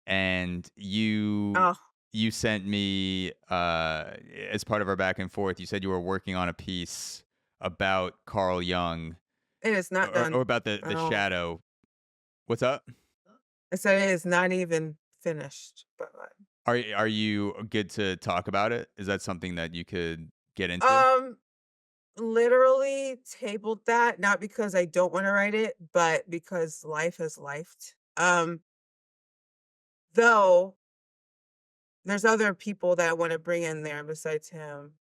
And Oh, you sent me as part of our back and forth, you said you were working on a piece about Carl Jung it is not or done about at the all. shadow. What's up? I said it is not even finished, but Are you good to talk about it? Is that something that you could get into? um, literally tabled that not because I don't want to write it, but because life has lifed. Though there's other people that I want to bring in there besides him,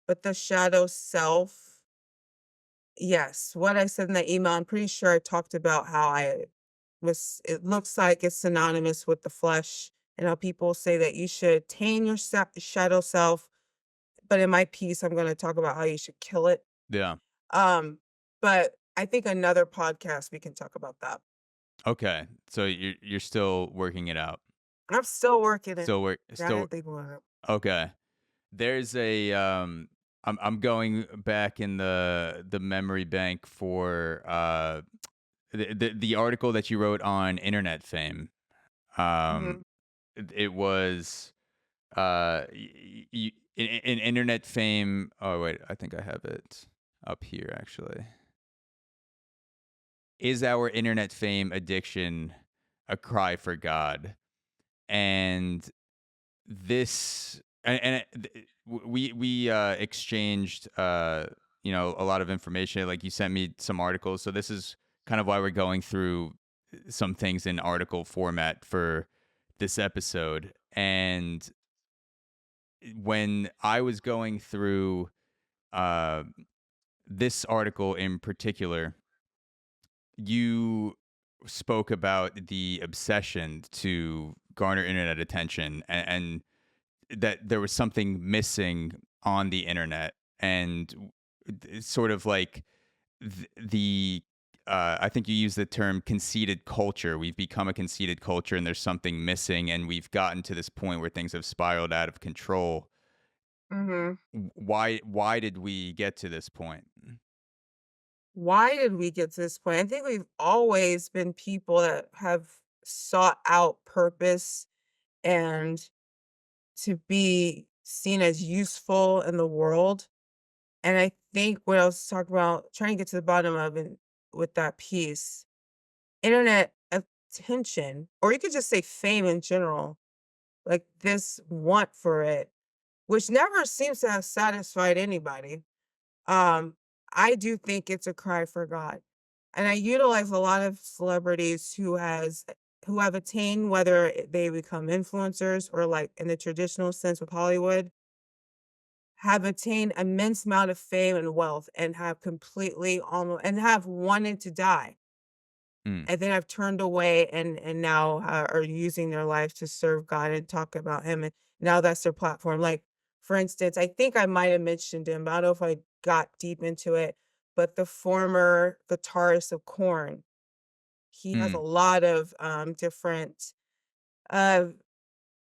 but the shadow self. Yes, what I said in the email, I'm pretty sure I talked about how it looks like it's synonymous with the flesh and how people say that you should tame your shadow self. But in my piece, I'm going to talk about how you should kill it. Yeah. Um, but I think another podcast we can talk about that. Okay. So you're still working it out. I'm still working it. Still Gotta think about it. okay. There's a I'm going back in the memory bank for the article that you wrote on internet fame. Mhm. It was in internet fame. Oh wait, I think I have it up here actually. Is our internet fame addiction a cry for God? And this and we exchanged a lot of information. Like you sent me some articles, so this is kind of why we're going through some things in article format for this episode. And when I was going through uh this article in particular, you spoke about the obsession to garner internet attention and that there was something missing on the internet and it's sort of like the I think you use the term conceited culture. We've become a conceited culture and there's something missing and we've gotten to this point where things have spiraled out of control. Mhm. Why did we get to this point? Why did we get to this point? I think we've always been people that have sought out purpose and to be seen as useful in the world. And I think what I was talking about, trying to get to the bottom of it with that piece, internet attention, or you could just say fame in general, like this want for it, which never seems to have satisfied anybody. Um, I do think it's a cry for God. And I utilize a lot of celebrities who have attained, whether they become influencers or like in the traditional sense with Hollywood, have attained immense amount of fame and wealth and have completely almost and have wanted to die. Mm, And then have turned away and now are using their life to serve God and talk about him. And now that's their platform. Like, for instance, I think I might have mentioned him, but I don't know if I got deep into it. but the former guitarist of Korn. He has a Mm, lot of different uh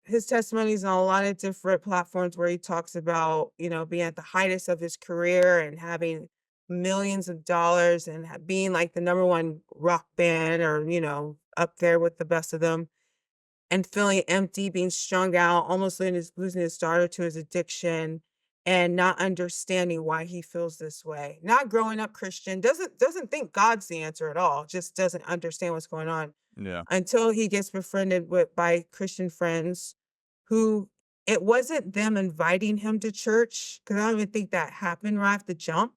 his testimonies on a lot of different platforms where he talks about, being at the highest of his career and having millions of dollars and being like the number one rock band or, up there with the best of them and feeling empty, being strung out, almost losing his daughter to his addiction and not understanding why he feels this way. Not growing up Christian, doesn't think God's the answer at all, just doesn't understand what's going on yeah. until he gets befriended by Christian friends who it wasn't them inviting him to church, because I don't even think that happened right off the jump.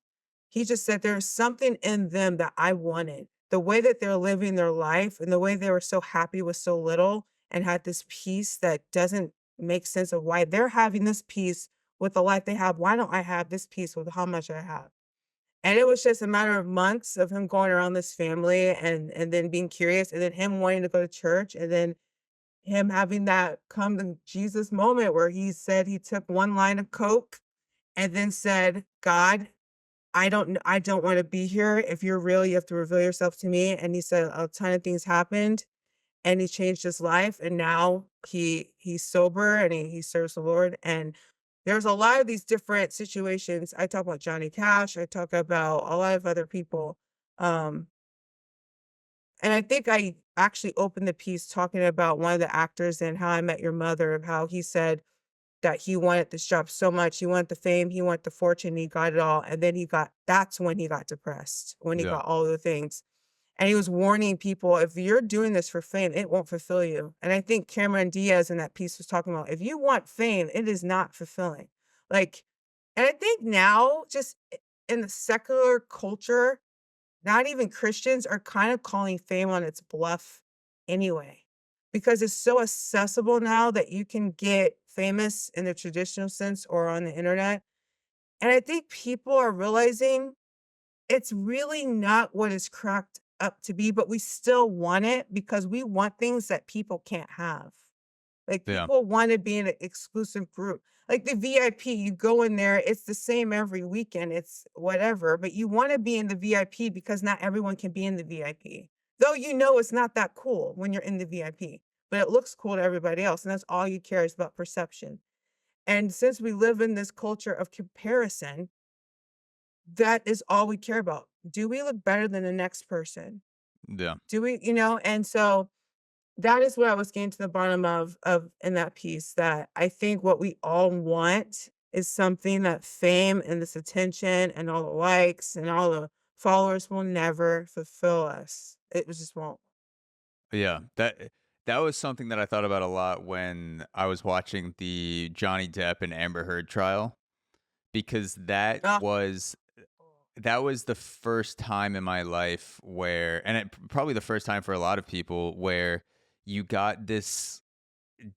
He just said there's something in them that I wanted. The way that they're living their life and the way they were so happy with so little and had this peace that doesn't make sense of why they're having this peace with the life they have. Why don't I have this peace with how much I have? And it was just a matter of months of him going around this family and then being curious and then him wanting to go to church and then him having that come to Jesus moment where he said he took one line of coke and then said, "God, I don't wanna be here. If you're real, you have to reveal yourself to me." And he said a ton of things happened, and he changed his life, and now he's sober and he serves the Lord, and there's a lot of these different situations. I talk about Johnny Cash, I talk about a lot of other people, um, and I think I actually opened the piece talking about one of the actors in How I Met Your Mother, of how he said that he wanted this job so much, he wanted the fame, he wanted the fortune, he got it all, and then that's when he got depressed, when he Yeah. got all the things. And he was warning people, if you're doing this for fame, it won't fulfill you. And I think Cameron Diaz in that piece was talking about, if you want fame, it is not fulfilling. Like, and I think now, just in the secular culture, not even Christians are kind of calling fame on its bluff anyway, because it's so accessible now that you can get famous in the traditional sense or on the internet. And I think people are realizing it's really not what it's cracked up to be, but we still want it because we want things that people can't have. Like, Yeah. people wanna be in an exclusive group. Like, the VIP, you go in there, it's the same every weekend, it's whatever, but you wanna be in the VIP because not everyone can be in the VIP. Though you know it's not that cool when you're in the VIP, but it looks cool to everybody else, and that's all you care is about perception. And since we live in this culture of comparison, that is all we care about. Do we look better than the next person? Yeah. Do we, and so that is what I was getting to the bottom of in that piece, that I think what we all want is something that fame and this attention and all the likes and all the followers will never fulfill us. It just won't. Yeah. That was something that I thought about a lot when I was watching the Johnny Depp and Amber Heard trial, because Ah, that was the first time in my life where, and probably the first time for a lot of people, where you got this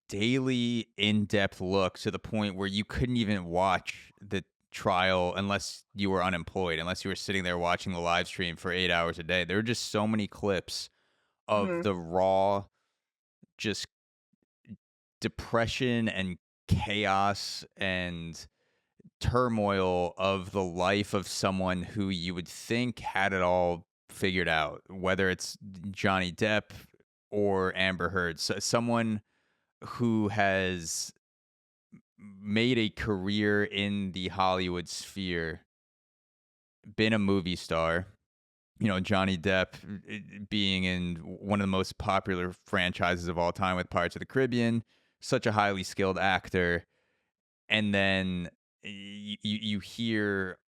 daily in-depth look to the point where you couldn't even watch the trial unless you were unemployed, unless you were sitting there watching the live stream for 8 hours a day. There were just so many clips of mhm, the raw, just depression and chaos and turmoil of the life of someone who you would think had it all figured out, whether it's Johnny Depp or Amber Heard. So someone who has made a career in the Hollywood sphere, been a movie star. Johnny Depp being in one of the most popular franchises of all time with Pirates of the Caribbean, such a highly skilled actor. And then you hear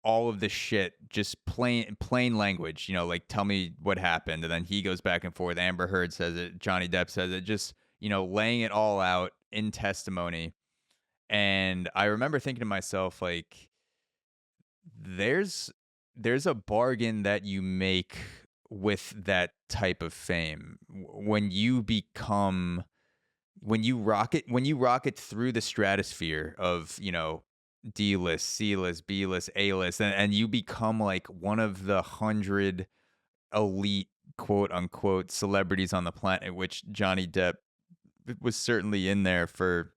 all of this shit, just plain language, like, tell me what happened. And then he goes back and forth. Amber Heard says it, Johnny Depp says it, just, laying it all out in testimony. And I remember thinking to myself, like, there's there's a bargain that you make with that type of fame when you rocket through the stratosphere of, D-list, C-list, B-list, A-list, and you become like one of the 100 elite, quote unquote, celebrities on the planet, which Johnny Depp was certainly in there for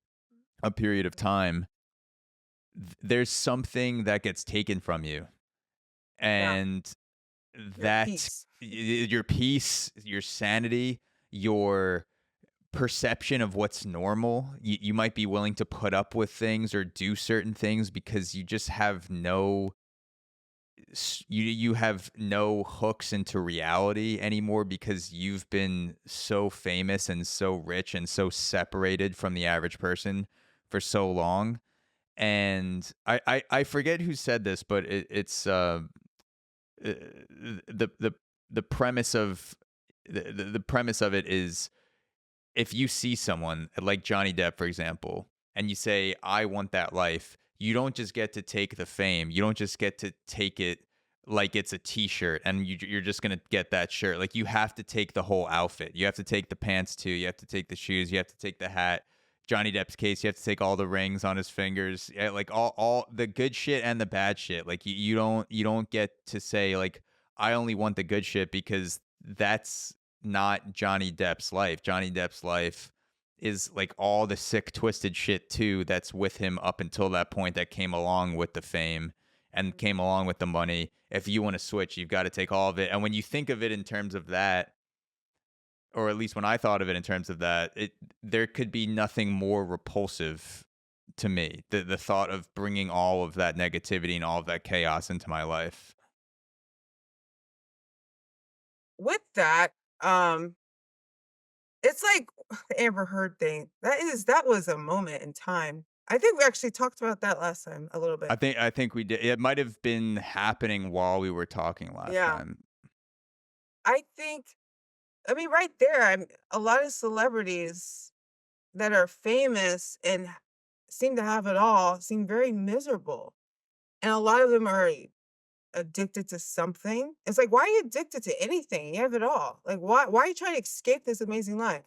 a period of time. There's something that gets taken from you. Yeah. And Your that peace. your peace, your sanity, your perception of what's normal. You might be willing to put up with things or do certain things because you just have you have no hooks into reality anymore because you've been so famous and so rich and so separated from the average person for so long. And I forget who said this, but it's the the premise of the premise of it is, if you see someone like Johnny Depp, for example, and you say, I want that life, you don't just get to take the fame. You don't just get to take it like it's a t-shirt and you're just going to get that shirt. Like, you have to take the whole outfit. You have to take the pants too. You have to take the shoes. You have to take the hat. Johnny Depp's case, you have to take all the rings on his fingers. Yeah, like all the good shit and the bad shit. Like, you don't get to say, like, I only want the good shit, because that's not Johnny Depp's life. Johnny Depp's life is like all the sick, twisted shit too that's with him up until that point, that came along with the fame and came along with the money. If you want to switch, you've got to take all of it. And when you think of it in terms of that, or at least when I thought of it in terms of that, there could be nothing more repulsive to me. The thought of bringing all of that negativity and all of that chaos into my life. With that, it's like the Amber Heard thing. That was a moment in time. I think we actually talked about that last time a little bit. I think we did. It might have been happening while we were talking last Yeah. time. I think, I mean, right there, a lot of celebrities that are famous and seem to have it all seem very miserable. And a lot of them are addicted to something. It's like, why are you addicted to anything? You have it all. Like, why are you trying to escape this amazing life?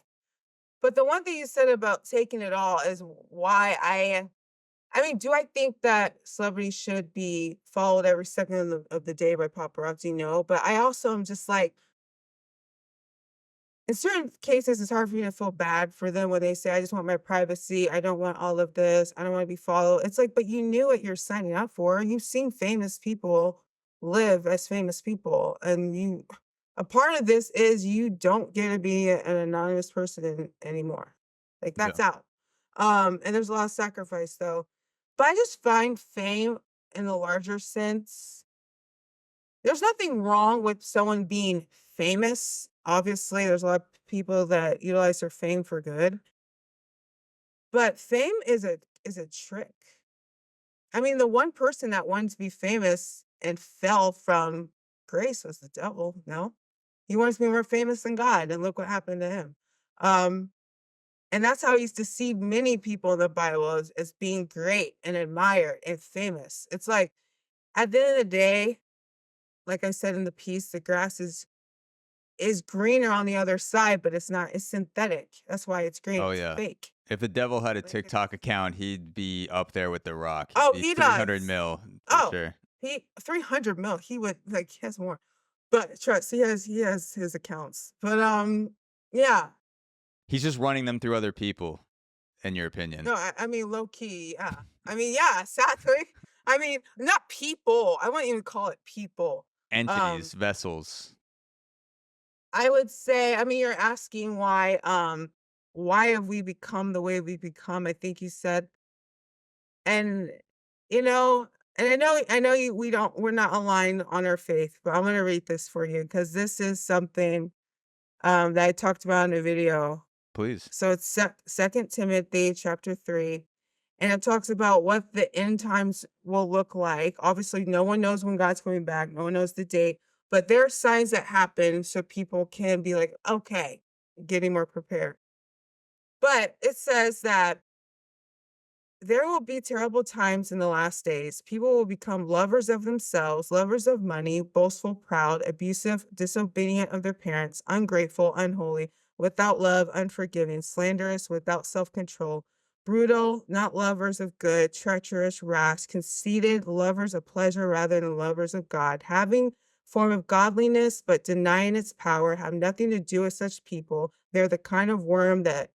But the one thing you said about taking it all is why I mean, do I think that celebrities should be followed every second of the day by paparazzi? No. But I also am just like, in certain cases, it's hard for me to feel bad for them when they say, I just want my privacy. I don't want all of this. I don't want to be followed. It's like, but you knew what you're signing up for. You've seen famous people live as famous people. And a part of this is you don't get to be an anonymous person anymore. Like, Yeah. that's out. And there's a lot of sacrifice though. But I just find fame in the larger sense, there's nothing wrong with someone being famous. Obviously, there's a lot of people that utilize their fame for good, but fame is a trick. I mean, the one person that wanted to be famous and fell from grace was the devil. No, he wants to be more famous than God, and look what happened to him. Um, and that's how he's deceived many people in the Bible as being great and admired and famous. It's like, at the end of the day, like I said in the piece, the grass is greener on the other side, but it's not. It's synthetic. That's why it's green. Oh It's yeah. fake. If the devil had a Like, TikTok account, he'd be up there with The Rock. He'd oh, be he 300 does. mil for Oh, sure. he 300 mil. He would, like, he has more. But trust, he has his accounts. But yeah. He's just running them through other people, in your opinion. No, I mean, low key, yeah. I mean, yeah, sadly. I mean, not people. I wouldn't even call it people. Um, Entities, vessels. I would say, I mean, you're asking why have we become the way we become, I think you said. And, you know, and I know we're not aligned on our faith, but I'm gonna read this for you because this is something that I talked about in a video. Please. So it's Second Timothy chapter 3, and it talks about what the end times will look like. Obviously, no one knows when God's coming back, no one knows the date, but there are signs that happen so people can be like, okay, getting more prepared. But it says that there will be terrible times in the last days. People will become lovers of themselves, lovers of money, boastful, proud, abusive, disobedient of their parents, ungrateful, unholy, without love, unforgiving, slanderous, without self control, brutal, not lovers of good, treacherous, rash, conceited, lovers of pleasure rather than lovers of God, having form of godliness but denying its power, have nothing to do with such people. They're the kind of worm that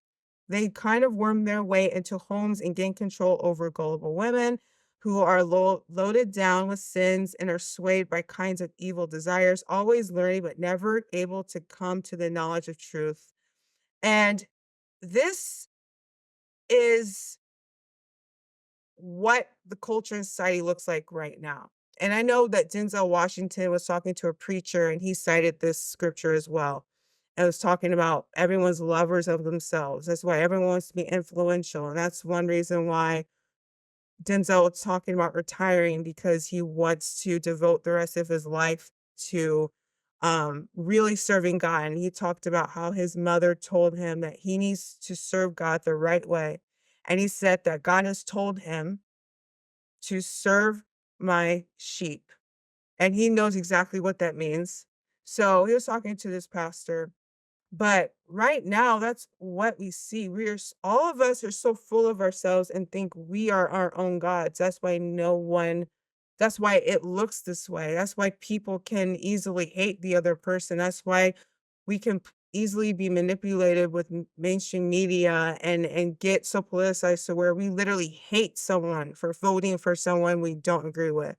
they kind of worm their way into homes and gain control over gullible women who are loaded down with sins and are swayed by kinds of evil desires, always learning but never able to come to the knowledge of truth. And this is what the culture and society looks like right now. And I know that Denzel Washington was talking to a preacher and he cited this scripture as well. And was talking about everyone's lovers of themselves. That's why everyone wants to be influential. And that's one reason why Denzel was talking about retiring, because he wants to devote the rest of his life to really serving God. And he talked about how his mother told him that he needs to serve God the right way. And he said that God has told him to serve my sheep. And he knows exactly what that means. So he was talking to this pastor, but right now, that's what we see. All of us are so full of ourselves and think we are our own gods. That's why it looks this way. That's why people can easily hate the other person. That's why we can easily be manipulated with mainstream media and get so politicized to where we literally hate someone for voting for someone we don't agree with.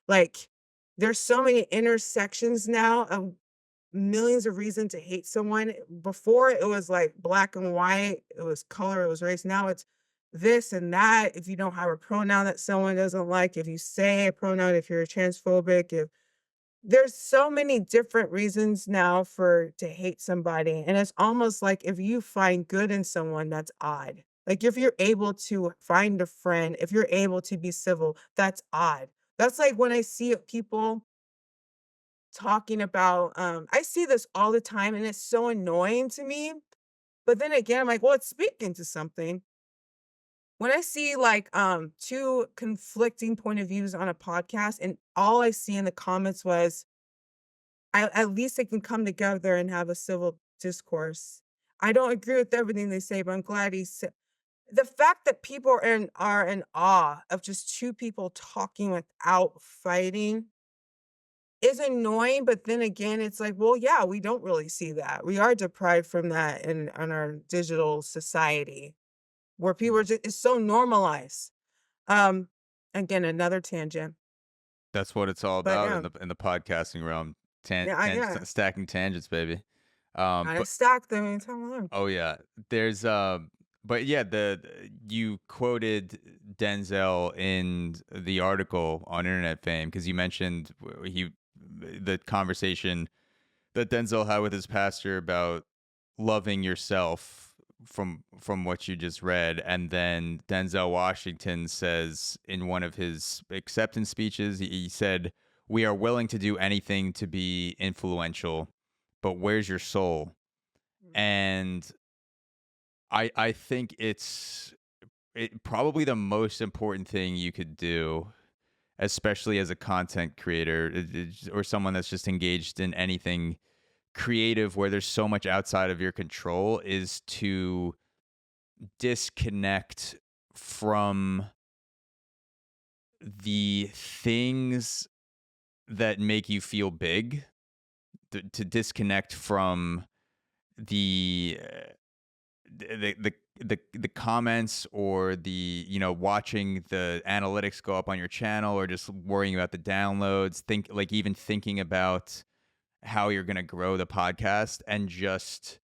Like, there's so many intersections now of millions of reasons to hate someone. Before it was like black and white, it was color, it was race. Now it's this and that. If you don't have a pronoun that someone doesn't like, if you say a pronoun, if you're transphobic, if there's so many different reasons now for to hate somebody. And it's almost like if you find good in someone, that's odd. Like if you're able to find a friend, if you're able to be civil, that's odd. That's like when I see people talking about, I see this all the time and it's so annoying to me. But then again, I'm like, well, it's speaking to something. When I see like two conflicting point of views on a podcast and all I see in the comments was, at least they can come together and have a civil discourse. I don't agree with everything they say, but I'm glad he said the fact that people are in awe of just two people talking without fighting is annoying, but then again, it's like, well, yeah, we don't really see that. We are deprived from that in our digital society where people are just it's so normalized. Um, Again, another tangent. That's what it's all But about in the podcasting realm. yeah, Stacking tangents, baby. gotta But stack them and time alone. oh yeah, there's but yeah, you quoted Denzel in the article on Internet Fame because you mentioned the conversation that Denzel had with his pastor about loving yourself from what you just read, and then Denzel Washington says in one of his acceptance speeches, he said, "We are willing to do anything to be influential, but where's your soul?" And I think probably the most important thing you could do, especially as a content creator or someone that's just engaged in anything creative where there's so much outside of your control, is to disconnect from the things that make you feel big, to disconnect from the the comments or the watching the analytics go up on your channel or just worrying about the downloads, even thinking about how you're going to grow the podcast, and just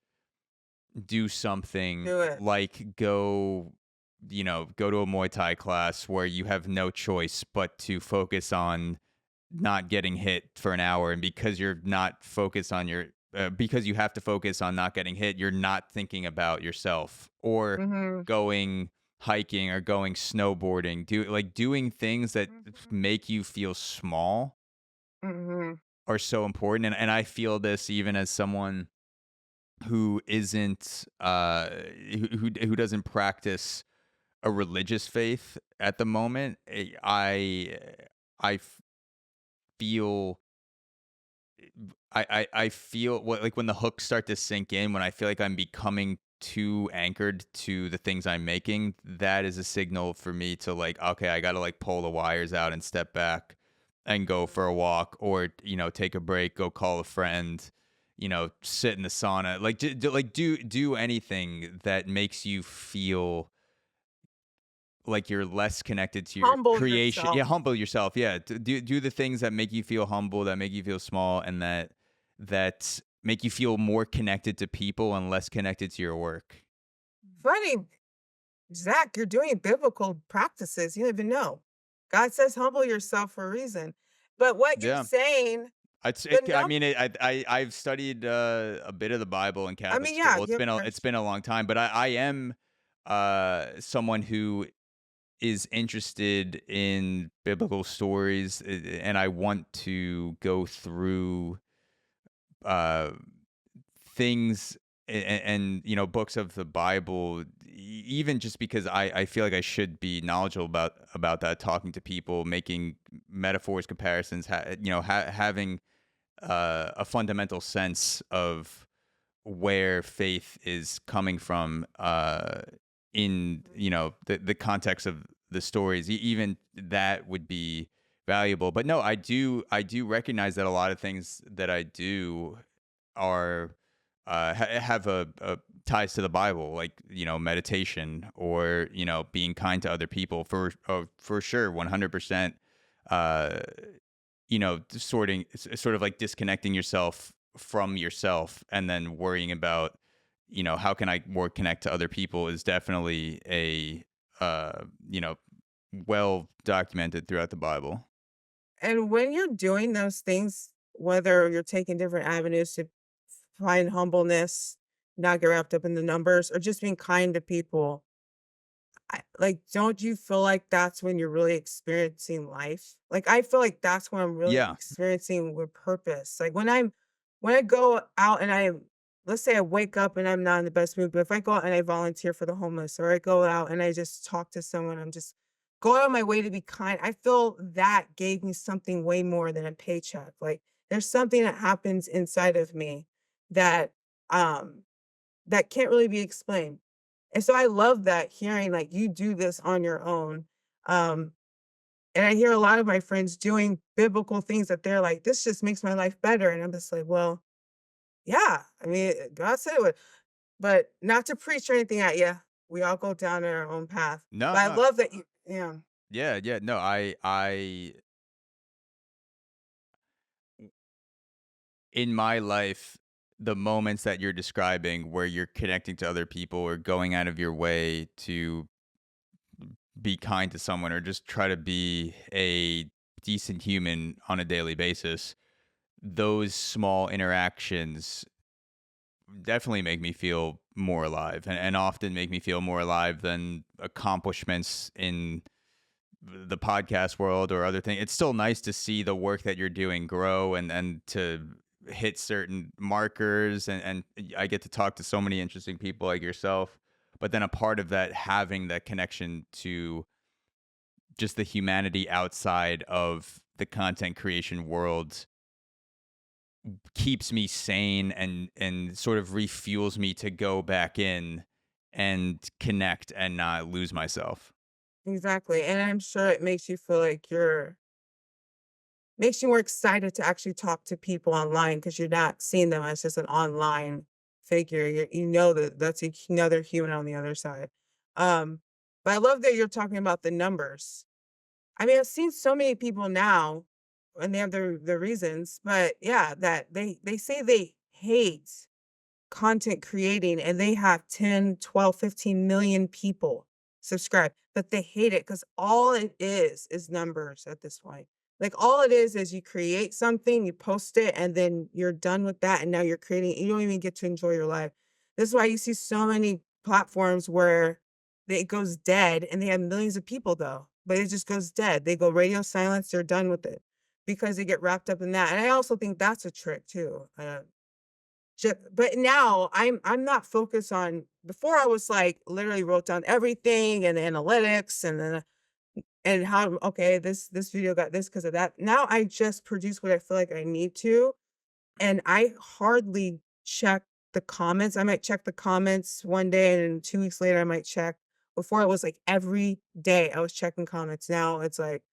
do something Do it. like go to a Muay Thai class where you have no choice but to focus on not getting hit for an hour. And because you're not focused on because you have to focus on not getting hit, you're not thinking about yourself. Or Mhm. going hiking or going snowboarding, doing things that Mhm. make you feel small Mhm. are so important. And I feel this even as someone who isn't who doesn't practice a religious faith at the moment. I feel I feel like when the hooks start to sink in, when I feel like I'm becoming too anchored to the things I'm making, that is a signal for me to, like, okay, I got to like pull the wires out and step back and go for a walk, or take a break, go call a friend, sit in the sauna, like do anything that makes you feel like you're less connected to your Humble creation. yourself. Yeah, humble yourself. Yeah, do the things that make you feel humble, that make you feel small, and that make you feel more connected to people and less connected to your work. Funny, Zach, you're doing biblical practices. You don't even know. God says humble yourself for a reason. But what you're Yeah. saying, It's the I num mean, I've studied a bit of the Bible in I Catholic mean, school. yeah, you're It's Christian. been a long time, but I am someone who is interested in biblical stories, and I want to go through uh things and books of the Bible, even just because I feel like I should be knowledgeable about that, talking to people, making metaphors, comparisons, having a fundamental sense of where faith is coming from, in the context of the stories. Even that would be valuable. But no, I do recognize that a lot of things that I do are have a ties to the Bible, like meditation, or being kind to other people, for sure, 100%. Uh, sort of like disconnecting yourself from yourself, and then worrying about, how can I more connect to other people, is definitely a uh, you know, well documented throughout the Bible. And when you're doing those things, whether you're taking different avenues to find humbleness, not get wrapped up in the numbers, or just being kind to people, don't you feel like that's when you're really experiencing life? Like, I feel like that's when I'm really Yeah. experiencing with purpose. Like when I go out and let's say I wake up and I'm not in the best mood, but if I go out and I volunteer for the homeless, or I go out and I just talk to someone, I'm just going out of my way to be kind. I feel that gave me something way more than a paycheck. Like, there's something that happens inside of me that um that can't really be explained. And so I love that, hearing like you do this on your own. Um, and I hear a lot of my friends doing biblical things that they're like, this just makes my life better. And I'm just like, well, yeah, I mean, God said it would, but not to preach or anything at you. We all go down our own path. No, But I no. love that yeah. Yeah, yeah. No, I in my life, the moments that you're describing, where you're connecting to other people or going out of your way to be kind to someone, or just try to be a decent human on a daily basis, those small interactions definitely make me feel more alive, and often make me feel more alive than accomplishments in the podcast world or other things. It's still nice to see the work that you're doing grow, and to hit certain markers, and I get to talk to so many interesting people like yourself. But then a part of that, having that connection to just the humanity outside of the content creation world, keeps me sane, and sort of refuels me to go back in and connect and not lose myself. Exactly. And I'm sure it makes you feel like makes you more excited to actually talk to people online, because you're not seeing them as just an online figure. You know that another human on the other side. Um, but I love that you're talking about the numbers. I mean, I've seen so many people now, and they have their reasons, but yeah, that they say they hate content creating, and they have 10, 12, 15 million people subscribe, but they hate it because all it is numbers at this point. Like, all it is you create something, you post it, and then you're done with that, and now you're creating, you don't even get to enjoy your life. This is why you see so many platforms where it goes dead, and they have millions of people though, but it just goes dead. They go radio silence, they're done with it because they get wrapped up in that. And I also think that's a trick too. But now I'm not focused on. Before, I was like, literally wrote down everything and the analytics, and then and how, okay, this video got this because of that. Now I just produce what I feel like I need to, and I hardly check the comments. I might check the comments one day, and 2 weeks later I might check. Before, it was like every day I was checking comments. Now it's like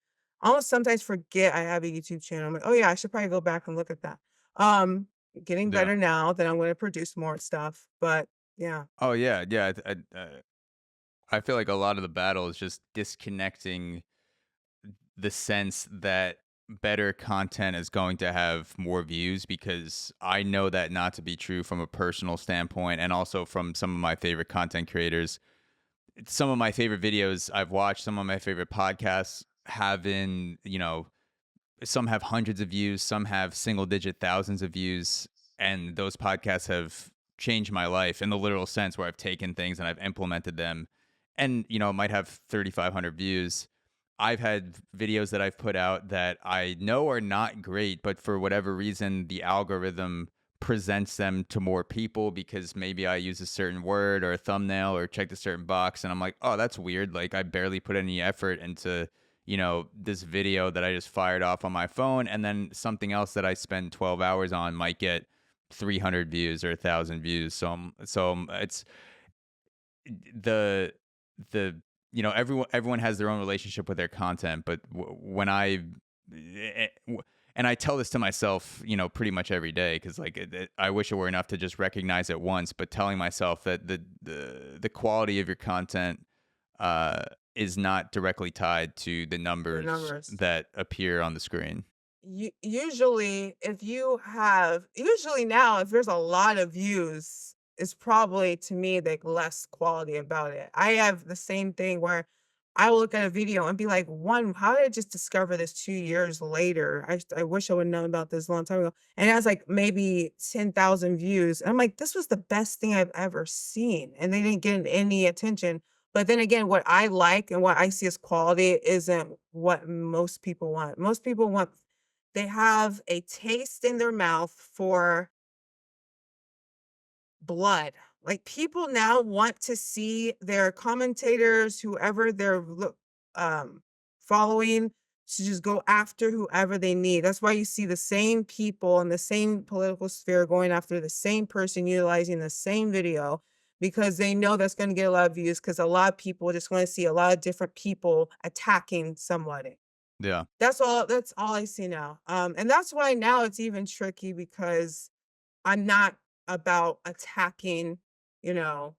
I almost sometimes forget I have a YouTube channel. I'm like, oh yeah, I should probably go back and look at that. Um, Getting Yeah. better now that I'm going to produce more stuff. But yeah, Oh yeah, yeah. I feel like a lot of the battle is just disconnecting the sense that better content is going to have more views, because I know that not to be true from a personal standpoint, and also from some of my favorite content creators. Some of my favorite videos I've watched, some of my favorite podcasts have been, some have hundreds of views, some have single digit thousands of views. And those podcasts have changed my life in the literal sense, where I've taken things and I've implemented them. And, it might have 3,500 views. I've had videos that I've put out that I know are not great, but for whatever reason, the algorithm presents them to more people because maybe I use a certain word or a thumbnail or checked a certain box. And I'm like, oh, that's weird. Like, I barely put any effort into, this video that I just fired off on my phone. And then something else that I spend 12 hours on might get 300 views or 1,000 views. It's the everyone has their own relationship with their content, but when and I tell this to myself, pretty much every day, because like I wish it were enough to just recognize it once, but telling myself that the quality of your content is not directly tied to the The numbers numbers. that appear on the screen. Usually, usually now, if there's a lot of views, it's probably to me like less quality about it. I have the same thing where I will look at a video and be like, one, how did I just discover this 2 years later? I wish I would have known about this a long time ago. And it has like maybe 10,000 views. And I'm like, this was the best thing I've ever seen. And they didn't get any attention. But then again, what I like and what I see as quality isn't what most people want. Most people want, they have a taste in their mouth for blood. Like, people now want to see their commentators, whoever they're following, to just go after whoever they need. That's why you see the same people in the same political sphere going after the same person, utilizing the same video, because they know that's going to get a lot of views. Because a lot of people just want to see a lot of different people attacking somebody. Yeah. That's all I see now. And that's why now it's even tricky, because I'm not about attacking, you know,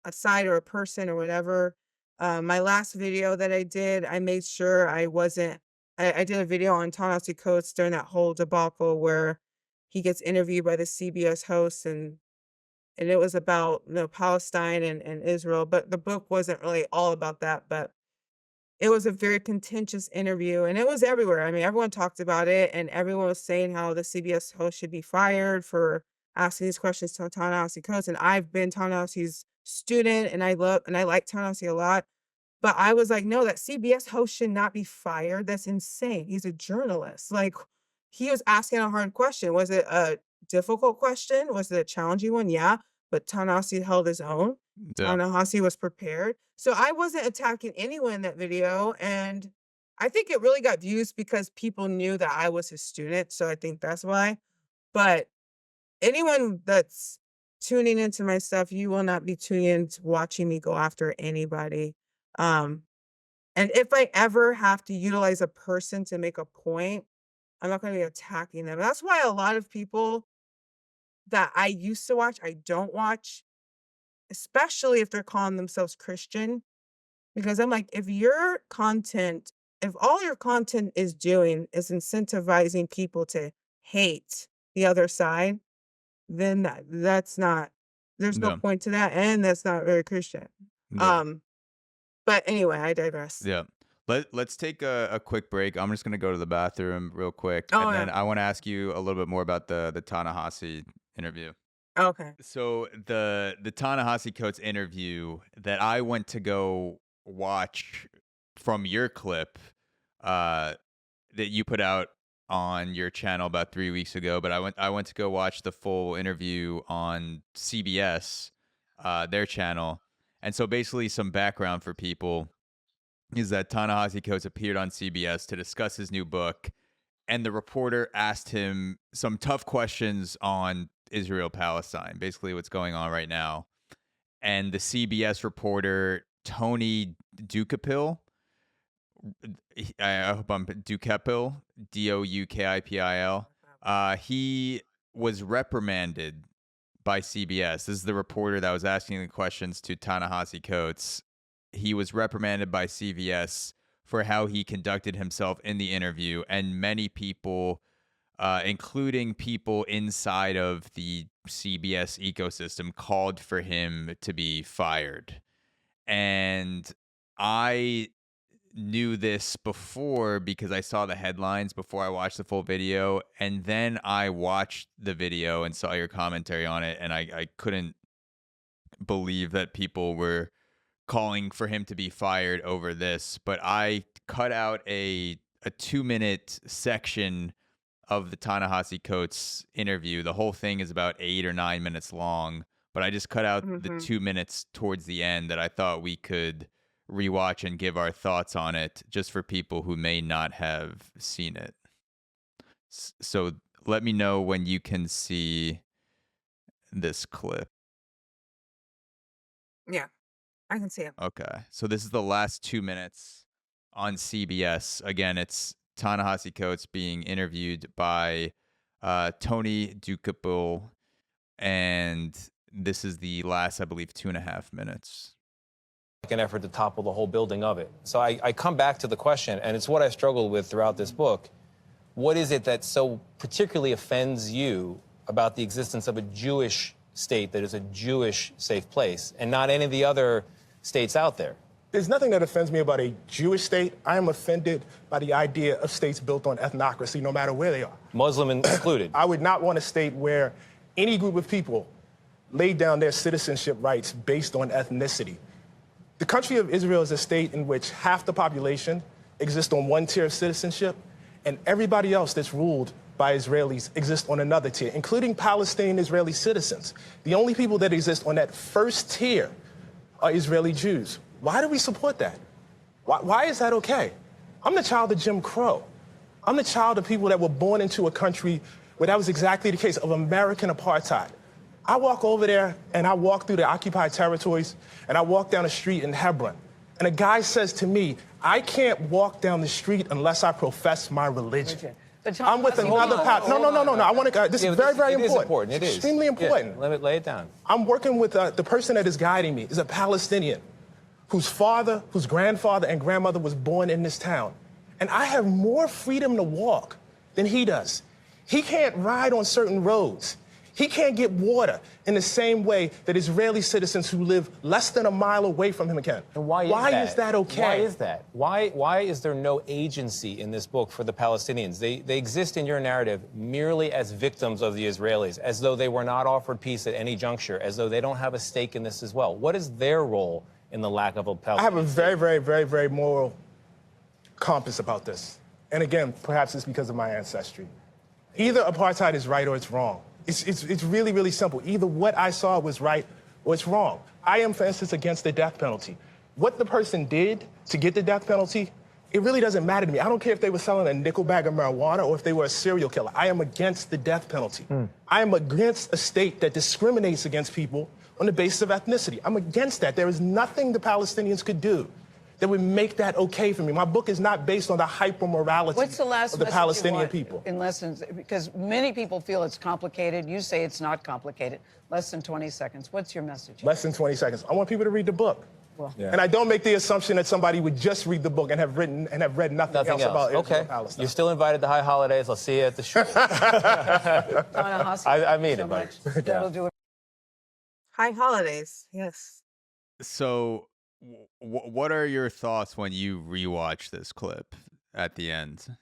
a side or a person or whatever. My last video that I did, I made sure I wasn't I did a video on Ta Nehisi Coates during that whole debacle where he gets interviewed by the CBS host, and it was about, Palestine and Israel, but the book wasn't really all about that. But it was a very contentious interview, and it was everywhere. I mean, everyone talked about it, and everyone was saying how the CBS host should be fired for asking these questions to Ta-Nehisi Coates. And I've been Ta-Nehisi's student, and I like Ta-Nehisi a lot. But I was like, no, that CBS host should not be fired. That's insane. He's a journalist. Like, he was asking a hard question. Was it a difficult question? Was it a challenging one? Yeah. But Ta-Nehisi held his own. Yeah. Ta-Nehisi was prepared. So I wasn't attacking anyone in that video. And I think it really got views because people knew that I was his student. So I think that's why. But anyone that's tuning into my stuff, you will not be tuning in to watching me go after anybody. Um, and if I ever have to utilize a person to make a point, I'm not going to be attacking them. That's why a lot of people that I used to watch, I don't watch, especially if they're calling themselves Christian. Because I'm like, if all your content is doing is incentivizing people to hate the other side, then that's not, there's no Yeah. point to that. And that's not very Christian. Yeah. But anyway, I digress. Yeah. Let's take a quick break. I'm just gonna go to the bathroom real quick, Oh, and then yeah. I want to ask you a little bit more about the Ta-Nehisi interview. Okay. So the Ta-Nehisi Coates interview that I went to go watch from your clip, uh, that you put out on your channel about 3 weeks ago, but I went to go watch the full interview on CBS, their channel. And so basically, some background for people is that Ta-Nehisi Coates appeared on CBS to discuss his new book, and the reporter asked him some tough questions on Israel Palestine, basically what's going on right now. And the CBS reporter Tony Dukapil, I hope I'm Dukapil, Doukipil, he was reprimanded by CBS. This is the reporter that was asking the questions to Ta Nehisi Coates. he was reprimanded by CBS for how he conducted himself in the interview, and many people, including people inside of the CBS ecosystem, called for him to be fired. And I knew this before because I saw the headlines before I watched the full video, and then I watched the video and saw your commentary on it, and I couldn't believe that people were calling for him to be fired over this. But I cut out a 2-minute section of the Ta Nehisi Coates interview. The whole thing is about 8 or 9 minutes long, but I just cut out the 2 minutes towards the end that I thought we could rewatch and give our thoughts on it, just for people who may not have seen it. So let me know when you can see this clip. Yeah, I can see it. Okay. So this is the last 2 minutes on CBS. Again, it's Ta Nehisi Coates being interviewed by Tony Ducapel, and this is the last, I believe, 2.5 minutes. An effort to topple the whole building of it. So I come back to the question, and it's what I struggled with throughout this book. What is it that so particularly offends you about the existence of a Jewish state that is a Jewish safe place and not any of the other states out there? There's nothing that offends me about a Jewish state. I am offended by the idea of states built on ethnocracy, no matter where they are. Muslim included. I would not want a state where any group of people laid down their citizenship rights based on ethnicity. The country of Israel is a state in which half the population exists on one tier of citizenship, and everybody else that's ruled by Israelis exists on another tier, including Palestinian Israeli citizens. The only people that exist on that first tier are Israeli Jews. Why do we support that? Why is that okay? I'm the child of Jim Crow. I'm the child of people that were born into a country where that was exactly the case, of American apartheid. I walk over there and I walk through the occupied territories and I walk down a street in Hebron, and a guy says to me, I can't walk down the street unless I profess my religion. I'm with another pastor. No. I want to. This is very, very important. It is extremely important. Yeah, lay it down. I'm working with the person that is guiding me is a Palestinian whose father, whose grandfather and grandmother was born in this town, and I have more freedom to walk than he does. He can't ride on certain roads. He can't get water in the same way that Israeli citizens who live less than a mile away from him can. And why is that okay? Why is that? Why is there no agency in this book for the Palestinians? They exist in your narrative merely as victims of the Israelis, as though they were not offered peace at any juncture, as though they don't have a stake in this as well. What is their role in the lack of a Palestinian? I have a very, very, very, very moral compass about this. And again, perhaps it's because of my ancestry. Either apartheid is right or it's wrong. It's really, really simple. Either what I saw was right or it's wrong. I am, for instance, against the death penalty. What the person did to get the death penalty, it really doesn't matter to me. I don't care if they were selling a nickel bag of marijuana or if they were a serial killer. I am against the death penalty. I am against a state that discriminates against people on the basis of ethnicity. I'm against that. There is nothing the Palestinians could do that would make that okay for me. My book is not based on the hyper-morality What's the last of the message Palestinian you want people. in lessons? Because many people feel it's complicated. You say it's not complicated. Less than 20 seconds. What's your message? Less than 20 seconds. I want people to read the book. Well, And I don't make the assumption that somebody would just read the book and have read nothing else about Israel Okay. and Palestine. You're still invited to High Holidays. I'll see you at the show. I mean so it, buddy. much. That'll do it. High holidays, yes. So what are your thoughts when you rewatch this clip at the end?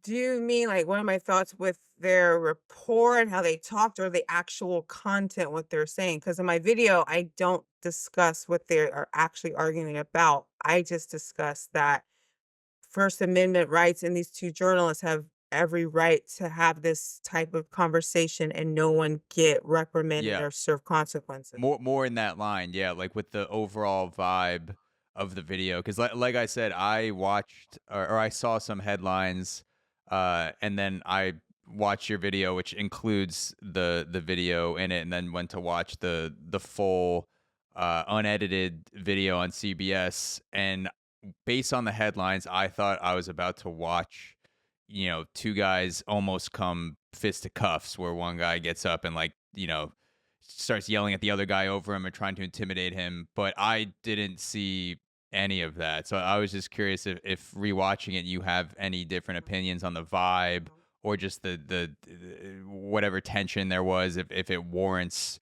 Do you mean like what are my thoughts with their rapport and how they talked, or the actual content, what they're saying? Because in my video, I don't discuss what they are actually arguing about. I just discuss that First Amendment rights, and these two journalists have every right to have this type of conversation and no one get reprimanded Yeah. or serve consequences. More in that line, yeah, like with the overall vibe of the video. Because like I said, I watched or I saw some headlines, and then I watched your video, which includes the video in it, and then went to watch the full unedited video on CBS. And based on the headlines, I thought I was about to watch, two guys almost come fist to cuffs, where one guy gets up and starts yelling at the other guy over him and trying to intimidate him. But I didn't see any of that. So I was just curious if rewatching it, you have any different opinions on the vibe or just the whatever tension there was, if it warrants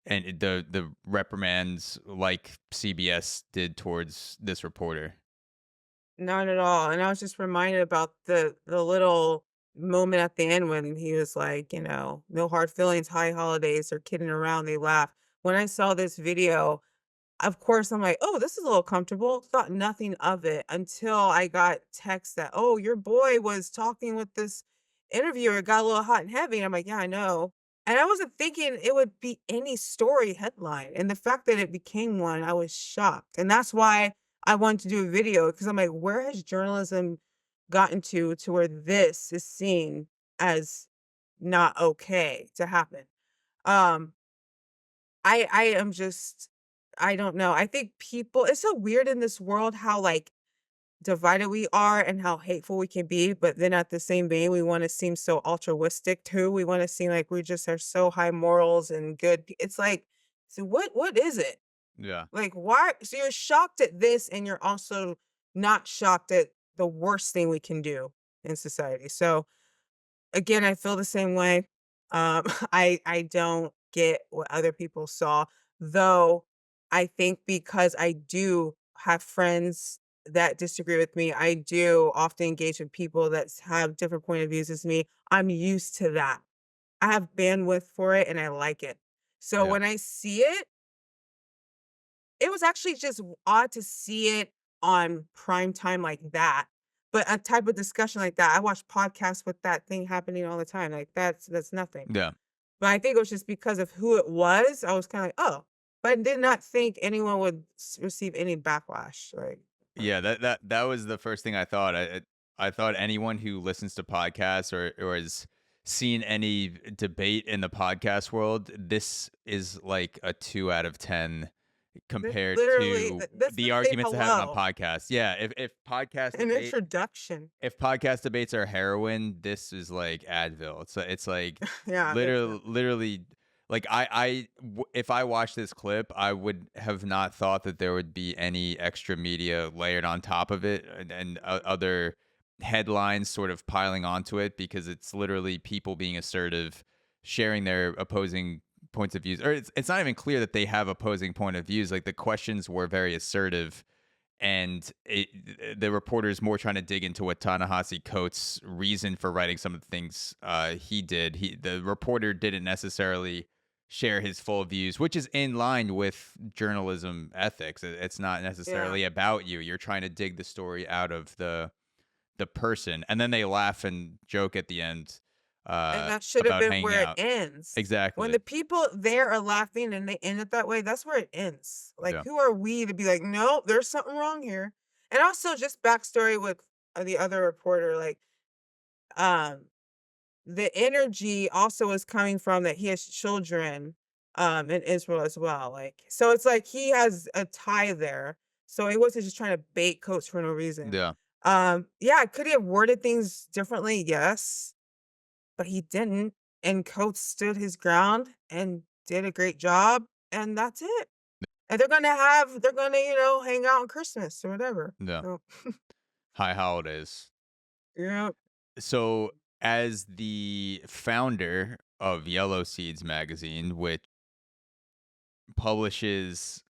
and the reprimands like CBS did towards this reporter. Not at all, and I was just reminded about the little moment at the end when he was like, "No hard feelings, high holidays, they're kidding around, they laugh." When I saw this video, of course, I'm like, "Oh, this is a little comfortable." Thought nothing of it until I got text that, "Oh, your boy was talking with this interviewer, it got a little hot and heavy." And I'm like, "Yeah, I know." And I wasn't thinking it would be any story headline. And the fact that it became one, I was shocked. And that's why I wanted to do a video because I'm like, where has journalism gotten to where this is seen as not okay to happen? Um, I am just I don't know. I think people it's so weird in this world how, like, divided we are and how hateful we can be, but then at the same vein, we wanna seem so altruistic too. We wanna seem like we just are so high morals and good p it's like, so what is it? Yeah. Like, why so you're shocked at this, and you're also not shocked at the worst thing we can do in society. So again, I feel the same way. I don't get what other people saw, though I think because I do have friends that disagree with me, I do often engage with people that have different point of views as me. I'm used to that. I have bandwidth for it and I like it. So Yeah. when I see it, it was actually just odd to see it on prime time like that, but a type of discussion like that, I watch podcasts with that thing happening all the time, like, that's nothing. Yeah. But I think it was just because of who it was, I was kinda like, "Oh," but I did not think anyone would receive any backlash, like, Yeah, that was the first thing I thought. I thought anyone who listens to podcasts or has seen any debate in the podcast world, this is like a 2 out of 10 this compared literally to that's the to say arguments that happen on hello, podcasts. Yeah, an introduction. if podcast debates are heroin, this is like Advil. It's like Yeah, literally like if I watched this clip, I would have not thought that there would be any extra media layered on top of it and other headlines sort of piling onto it because it's literally people being assertive, sharing their opposing points of views. Or it's not even clear that they have opposing point of views. Like the questions were very assertive and the reporter is more trying to dig into what Ta Nehisi Coates' reason for writing some of the things he did. The reporter didn't necessarily share his full views, which is in line with journalism ethics. It's not yeah, necessarily about you. You're trying to dig the story out of the person, and then they laugh and joke at the end and that should have about been hanging where it out. ends. When Exactly. the people there are laughing and they end it that way, that's where it ends. Like, Yeah. who are we to be like, "No, there's something wrong here." And also just backstory with, the other reporter, like, um, the energy also is coming from that he has children, in Israel as well, like so it's like he has a tie there. So he wasn't just trying to bait Coach for no reason. Yeah. Yeah, could he have worded things differently? Yes, but he didn't, and Coach stood his ground and did a great job, and that's it. And they're gonna, hang out on Christmas or whatever. Yeah. So, High holidays. yeah. So, as the founder of Yellow Seeds magazine, which publishes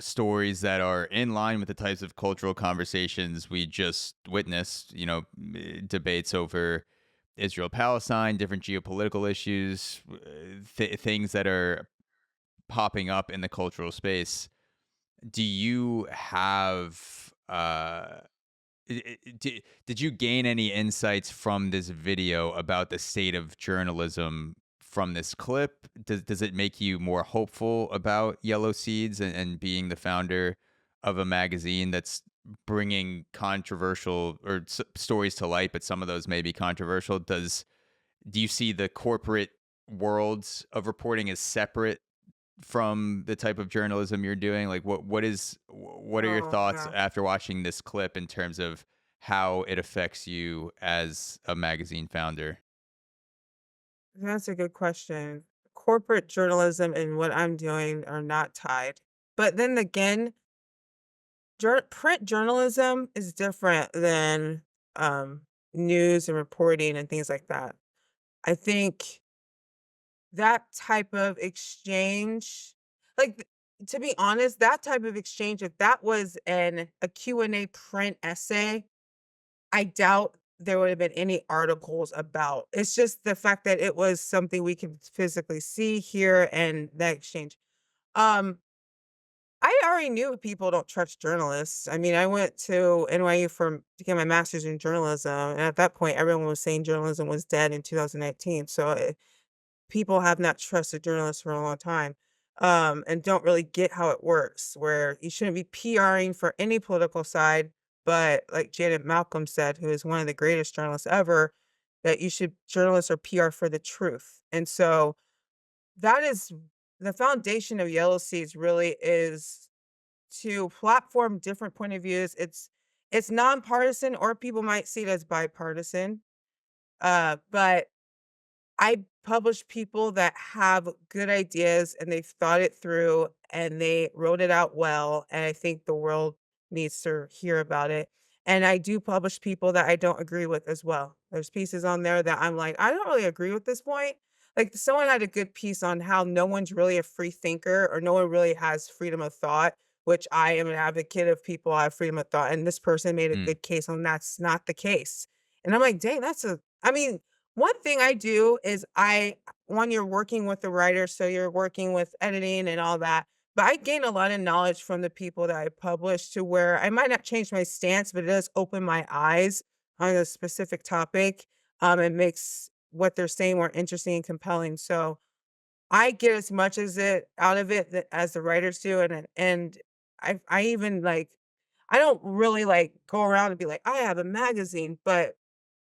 stories that are in line with the types of cultural conversations we just witnessed, debates over Israel Palestine, different geopolitical issues, things that are popping up in the cultural space. Do you have did you gain any insights from this video about the state of journalism from this clip? Does it make you more hopeful about Yellow Seeds and being the founder of a magazine that's bringing controversial or stories to light, but some of those may be controversial? Do you see the corporate worlds of reporting as separate from the type of journalism you're doing? Like what are your Oh, thoughts yeah. after watching this clip in terms of how it affects you as a magazine founder? That's a good question. corporate journalism and what I'm doing are not tied. But then again, print journalism is different than um, news and reporting and things like that. I think that type of exchange, like, to be honest, that type of exchange, if that was a Q&A print essay, I doubt there would have been any articles about. It's just the fact that it was something we can physically see, hear, and that exchange. Um, I already knew people don't trust journalists. I mean, I went to NYU to get my master's in journalism, and at that point, everyone was saying journalism was dead in 2019. So people have not trusted journalists for a long time, and don't really get how it works, where you shouldn't be PRing for any political side, but like Janet Malcolm said, who is one of the greatest journalists ever, that journalists are PR for the truth. And so that is the foundation of Yellow Seeds, really is to platform different point of views. It's nonpartisan, or people might see it as bipartisan. But I publish people that have good ideas and they've thought it through and they wrote it out well. And I think the world needs to hear about it. And I do publish people that I don't agree with as well. There's pieces on there that I'm like, I don't really agree with this point. Like, someone had a good piece on how no one's really a free thinker, or no one really has freedom of thought, which I am an advocate of people have freedom of thought. And this person made a Mm, good case on that's not the case. And I'm like, dang, I mean, one thing I do is when you're working with the writer, so you're working with editing and all that, but I gain a lot of knowledge from the people that I publish, to where I might not change my stance, but it does open my eyes on a specific topic. It makes what they're saying more interesting and compelling. So I get as much as it out of it as the writers do, and I even like, I don't really like go around and be like, I have a magazine, but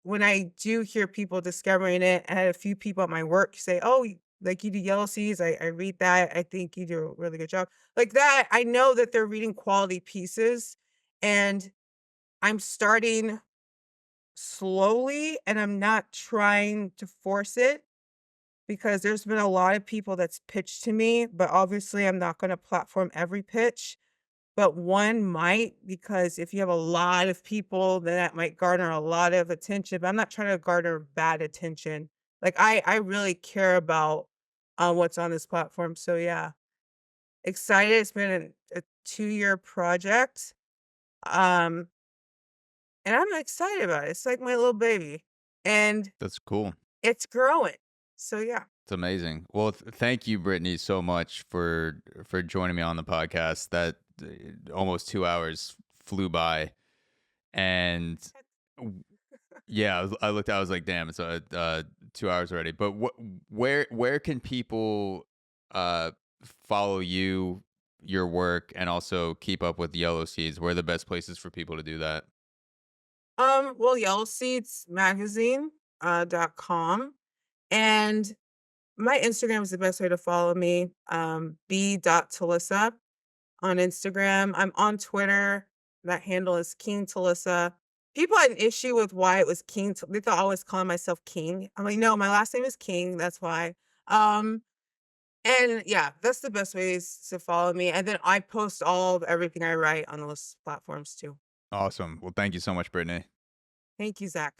when I do hear people discovering it, I had a few people at my work say, "Oh, like, you do Yellow Seas, I read that, I think you do a really good job." Like that, I know that they're reading quality pieces, and I'm starting slowly, and I'm not trying to force it, because there's been a lot of people that's pitched to me, but obviously I'm not gonna platform every pitch. But one might, because if you have a lot of people, then that might garner a lot of attention, but I'm not trying to garner bad attention. Like, I really care about, what's on this platform, so yeah. Excited, it's been a 2-year project, um, and I'm excited about it. It's like my little baby, and that's cool. it's growing, so yeah. It's amazing. Well, thank you, Brittany, so much for joining me on the podcast. That almost 2 hours flew by, and w- yeah, I looked. I was like, "Damn, it's 2 hours already." But where can people uh, follow you, your work, and also keep up with Yellow Seeds? Where are the best places for people to do that? Well, Yellow Seeds Magazine, .com, and my Instagram is the best way to follow me, b.talissa on Instagram. I'm on Twitter. That handle is King Talissa. People had an issue with why it was they thought I was calling myself King. I'm like, no, my last name is King. That's why. Um, and yeah, that's the best ways to follow me. And then I post all of everything I write on those platforms too. Awesome. Well, thank you so much, Brittany. Thank you, Zach.